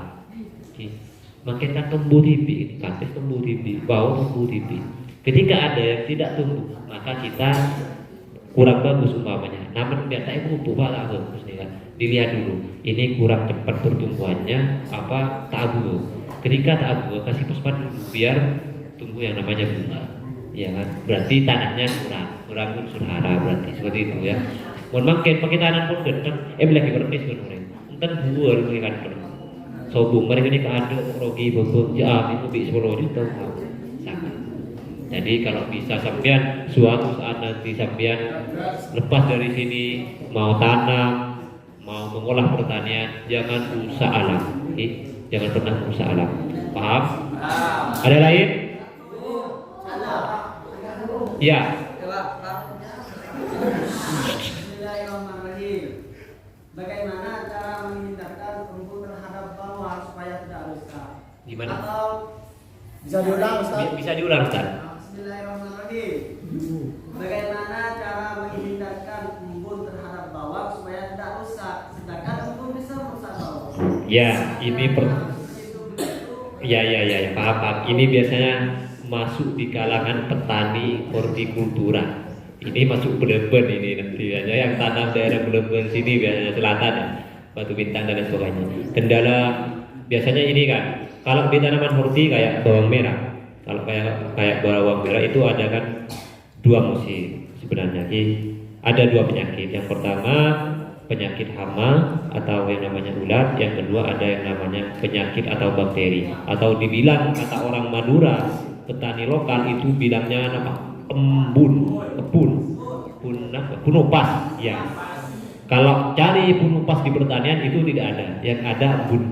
[SPEAKER 1] Makin kan tumbuh tipi, kantis tumbuh tipi, bau tumbuh tipi. Ketika ada yang tidak tumbuh maka kita kurang bagus umpamanya. Namun biasanya pupuk malah bagus nih kan. Dilihat dulu, ini kurang cepat pertumbuhannya apa tabu. Ketika tabu kasih fosfat biar tumbuh yang namanya bunga. ya kan? Berarti tanahnya kurang unsur hara berarti seperti itu ya. Mohon maaf pakai tanah pun gendeng, lagi berarti sebenarnya. Enten buah mereka kan. Sobung mereka ini keaduk rogi bobok ya itu bi 10 juta sangat. Jadi kalau bisa sampean suatu saat nanti sampean lepas dari sini mau tanam, mau mengolah pertanian, jangan rusak alam. Jangan pernah rusak alam. Paham? Ada lain? Ya.
[SPEAKER 6] Bismillahirrahmanirrahim. Bagaimana cara menghindarkan rumput terhadap bawah supaya tidak rusak?
[SPEAKER 1] Gimana?
[SPEAKER 6] Atau
[SPEAKER 2] Bisa diulang Ustaz?
[SPEAKER 1] Bisa diulang Ustaz.
[SPEAKER 6] Bismillahirrahmanirrahim. Bagaimana cara menghindarkan embun terhadap bawang supaya tidak rusak? Sedangkan embun bisa merusak bawang.
[SPEAKER 1] Ya, ini ya, paham. Ini biasanya masuk di kalangan petani hortikultura. Ini masuk Beleben ini nanti biasanya yang tanam daerah Beleben sini biasanya selatan ya, Batu Bintang dan lain sebagainya. Kendala biasanya ini kan, kalau di tanaman horti kayak bawang merah, kalau kayak bawang merah itu ada kan 2 musim sebenarnya. Ada 2 penyakit. Yang pertama penyakit hama atau yang namanya ulat, yang kedua ada yang namanya penyakit atau bakteri, atau dibilang kata orang Madura, petani lokal itu bilangnya apa? Punupas ya. Kalau cari punupas di pertanian itu tidak ada, yang ada embun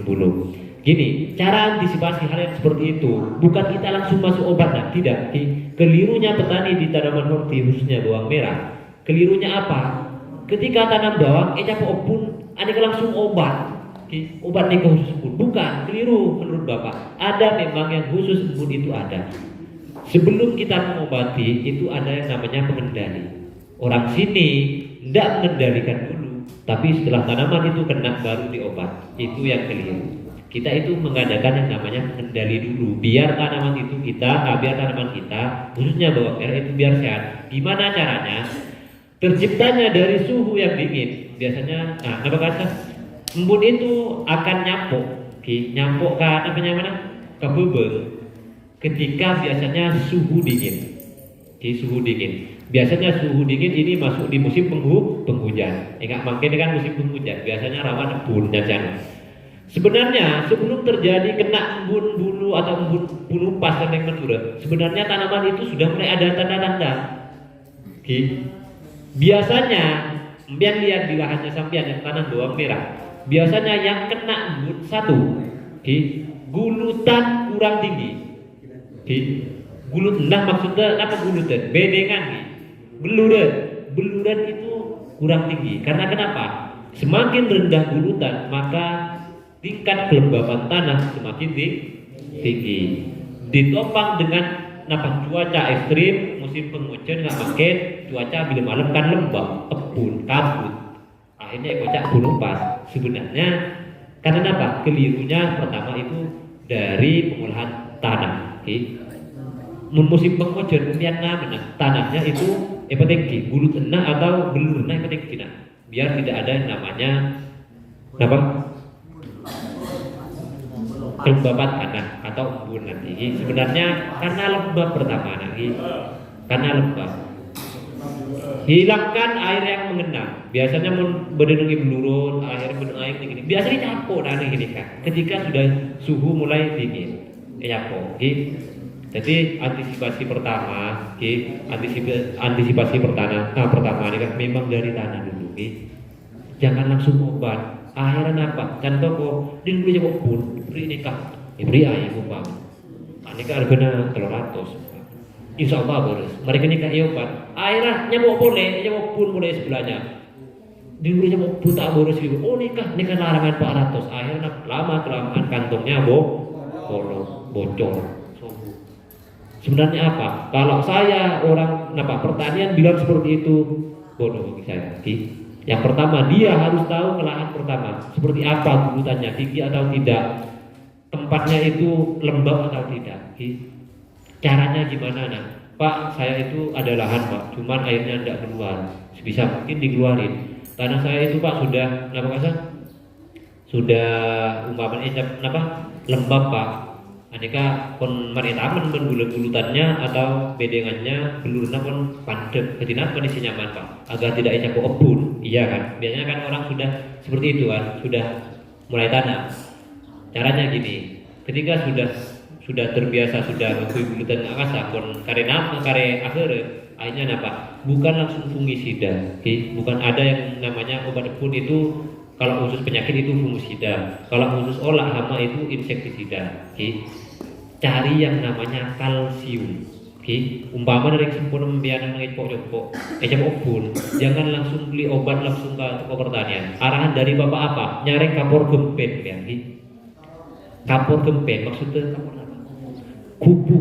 [SPEAKER 1] bulu. Gini, cara antisipasi hal yang seperti itu bukan kita langsung masuk obat, nah tidak. Kelirunya petani di tanaman horti khususnya bawang merah. Kelirunya apa? Ketika tanam bawang, pun ada langsung obat. Obat nih khusus embun, bukan, keliru menurut Bapak. Ada memang yang khusus embun itu ada. Sebelum kita mengobati itu ada yang namanya pengendali. Orang sini tidak mengendalikan dulu, tapi setelah tanaman itu kena baru diobat. Itu yang keliru. Kita itu mengadakan yang namanya pengendali dulu, biar tanaman kita khususnya bawang merah itu biar sehat. Gimana caranya? Terciptanya dari suhu yang dingin. Biasanya, apa kata? Embun itu akan nyampuk ke ke bebel. Ketika biasanya suhu dingin. Suhu dingin. Biasanya suhu dingin ini masuk di musim penghujan. Enggak mungkin kan musim penghujan. Biasanya rawan embun dan sebenarnya sebelum terjadi kena embun bulu atau embun punupas dan yang menurut, sebenarnya tanaman itu sudah mulai ada tanda-tanda. Biasanya sampean lihat di lahannya sampean yang tanam bawang merah, biasanya yang kena embun satu, gulutan kurang tinggi. Gulut, maksudnya apa gulutan? Bedengan, beluran itu kurang tinggi. Karena kenapa? Semakin rendah gulutan, maka tingkat kelembapan tanah semakin tinggi. Ditopang dengan cuaca ekstrim, musim penghujan nggak makin, cuaca bila malam kan lembab, embun, kabut. Akhirnya kocak punupas. Sebenarnya karena apa? Kelirunya pertama itu dari pengolahan tanah. Musim penghujan kemudian tanahnya itu tinggi, bulu tanah atau belur tanah tinggi, biar tidak ada yang namanya kelembapan tanah atau embun nanti. Sebenarnya karena lembab pertama karena lembab. Hilangkan air yang mengenang. Biasanya berdengi belurun, air tinggi. Biasanya campur gini kan. Ketika sudah suhu mulai dingin, Jadi antisipasi pertama, antisipasi pertama ini kan memang dari tanah dulu, Jangan langsung obat. Akhirnya apa? Contoh kok din beli jawab pun, beri nikah, beri ayah umpam. Nikah harganya 300. Insya Allah beres. Mereka nikah obat. Akhirnya nyamuk pun boleh sebelahnya. Din beli jawab pun tak beres gitu. Oh nikah larangan 400. Akhirnya lama kelamaan kantongnya bocor. Sebenarnya apa? Kalau saya orang pertanian bilang seperti itu, bodoh bagi saya. Yang pertama dia harus tahu lahan pertama seperti apa gulutannya, tinggi atau tidak, tempatnya itu lembab atau tidak. Caranya gimana Pak? Saya itu ada lahan Pak, cuman airnya tidak keluar. Sebisa mungkin dikeluarin. Tanah saya itu Pak sudah umpamanya lembab Pak. Aneka kon maritamen ben bulut-bulutannya atau bedengannya belurna kon pandek. Ketina kondisi nyaman Pak, agar tidak ecap kebun. Iya kan? Biasanya kan orang sudah seperti itu kan, sudah mulai tanam. Caranya gini, ketika sudah terbiasa sudah ngakui bulutan akasa kon kare akhir akhirnya apa? Bukan langsung fungisida. Bukan ada yang namanya obat kebun itu. Kalau khusus penyakit itu fungisida, kalau khusus olah hama itu insektisida. Cari yang namanya kalsium. Umpama dari sempurna membiarkan ngepok-ngepok, pun, jangan langsung beli obat langsung ke toko pertanian. Arahan dari bapak apa? Nyari kapur gempen, ya. Kapur gempen maksudnya kapur apa? Kubu.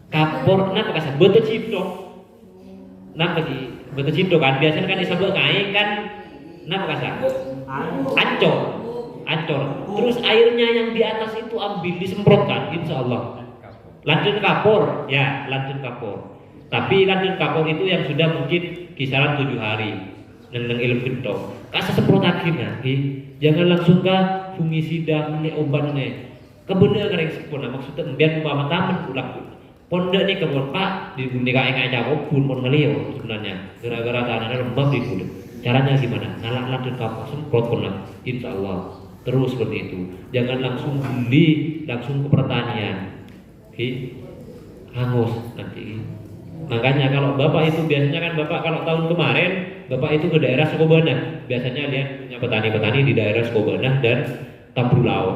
[SPEAKER 1] Kapur kenapa kasar? Betul cipto. Kenapa sih? Betul cipto kan? Biasanya kan disebut kain kan. Kenapa kasar? Ancor. Terus airnya yang di atas itu ambil disemprotkan, insya Allah. Lanjut kapur, ya lanjut kapur. Tapi lanjut kapur itu yang sudah mungkin kisaran 7 hari. Neng ilmu gentong. Kasih semprot akhirnya, jangan langsung ke fungisida, obat nih. Kebenar kareng sempurna maksudnya biar umpama taman ulang. Pondok nih kebun Pak digunakan yang aja pun ngeliau sebenarnya. Gara-gara tanahnya lembab di kulit. Caranya gimana? Nalak lanjut kapur semprot pernah, insya Allah. Terus seperti itu. Jangan langsung beli langsung ke pertanian. Hangus nanti. Makanya kalau bapak itu biasanya kan bapak kalau tahun kemarin bapak itu ke daerah Sukobana. Biasanya lihat punya petani-petani di daerah Sukobana dan Tambrulao.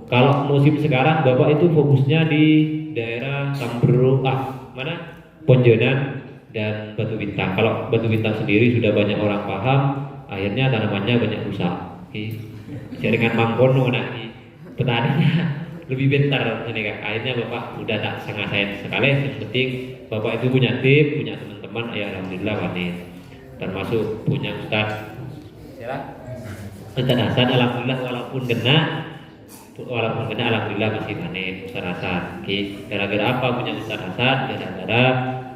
[SPEAKER 1] Kalau musim sekarang bapak itu fokusnya di daerah mana? Ponjonan dan Batu Bintang. Kalau Batu Bintang sendiri sudah banyak orang paham, akhirnya tanamannya banyak rusak. Jaringan mangkono nanti petaninya lebih bentar ini Kak. Akhirnya bapak udah tak sangat sayang sekali. Yang penting bapak itu punya tim, punya teman-teman. Ya alhamdulillah panen. Termasuk punya Ustaz Hasan, alhamdulillah walaupun kena alhamdulillah masih panen Ustaz Hasan. Gara-gara apa punya Ustaz Hasan? Gara-gara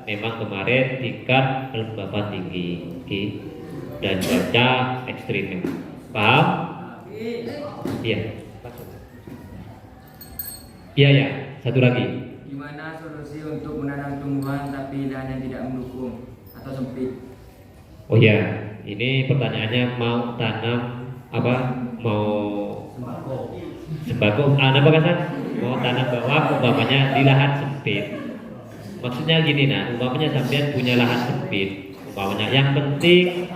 [SPEAKER 1] memang kemarin tingkat kelembapan tinggi dan cuaca ekstrim. Paham? Iya. Iya, satu lagi.
[SPEAKER 7] Gimana solusi untuk menanam tumbuhan tapi lahan yang tidak mendukung atau sempit?
[SPEAKER 1] Oh ya, ini pertanyaannya mau tanam apa? Mau sembako? Apa kasar? Mau tanam bawah umpamanya di lahan sempit. Maksudnya gini umpamanya sampean punya lahan sempit, umpamanya yang penting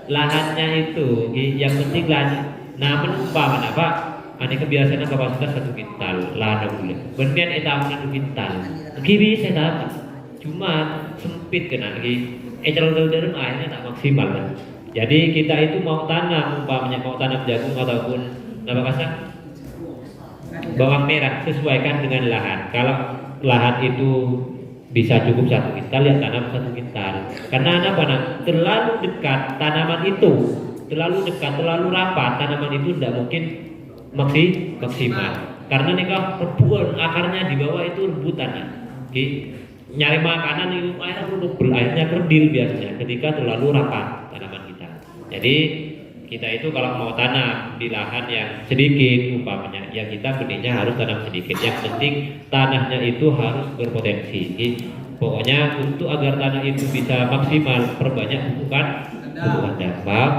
[SPEAKER 1] lahannya itu, yang penting lahan. Namun umpamanya Pak, ada kebiasaan kapasitas 1 kintal lahan boleh. Kemudian etam 1 kintal. Kiwi saya tahu, cuma sempit kena lagi. Calon akhirnya tak maksimal kan. Jadi kita itu mau tanam umpamanya mau tanam jagung ataupun apa kasar bawang merah sesuaikan dengan lahan. Kalau lahan itu bisa cukup 1 kintal ya tanam 1 kintal. Karena apa terlalu dekat tanaman itu, terlalu dekat, terlalu rapat tanaman itu tidak mungkin maksimal. Karena nikah rebutan akarnya di bawah itu rebutan. Nyari makanan itu akhirnya kerdil biasanya ketika terlalu rapat tanaman kita. Jadi kita itu kalau mau tanam di lahan yang sedikit umpamanya, ya kita benihnya harus tanam sedikit. Yang penting tanahnya itu harus berpotensi. Pokoknya untuk agar tanah itu bisa maksimal perbanyak bukan dampak.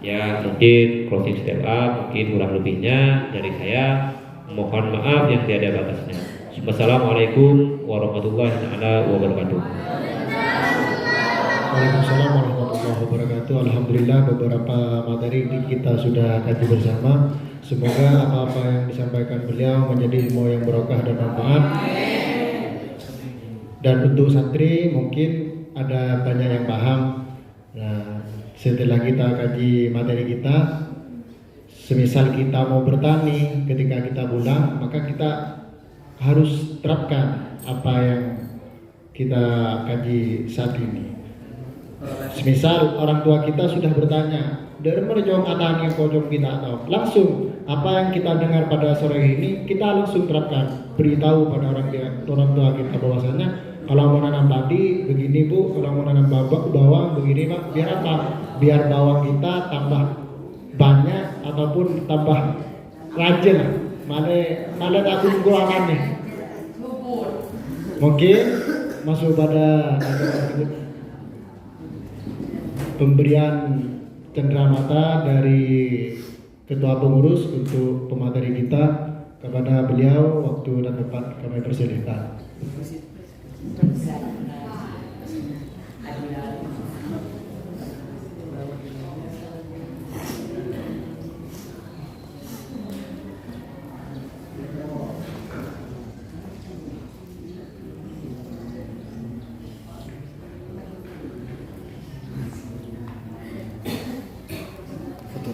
[SPEAKER 1] Ya mungkin closing step up, mungkin kurang lebihnya dari saya mohon maaf yang tiada batasnya. Wassalamualaikum warahmatullahi wabarakatuh.
[SPEAKER 2] Waalaikumsalam warahmatullahi wabarakatuh. Alhamdulillah beberapa materi ini kita sudah kaji bersama. Semoga apa-apa yang disampaikan beliau menjadi ilmu yang barokah dan manfaat. Dan untuk santri mungkin ada banyak yang paham. Nah, setelah kita kaji materi kita, semisal kita mau bertani ketika kita pulang, maka kita harus terapkan apa yang kita kaji saat ini. Semisal orang tua kita sudah bertanya, dari merjong atani pojok kita tahu, langsung apa yang kita dengar pada sore ini kita langsung terapkan, beritahu pada orang tua kita bahwasanya kalau mau nanam padi begini Bu, kalau mau nanam bawang begini Pak. Biar apa? Biar bawang kita tambah banyak ataupun tambah rajin Mana aku nunggu aman nih. Mungkin masuk pada pemberian cenderamata dari ketua pengurus untuk pemateri kita kepada beliau waktu dan tempat kami persilahkan. Foto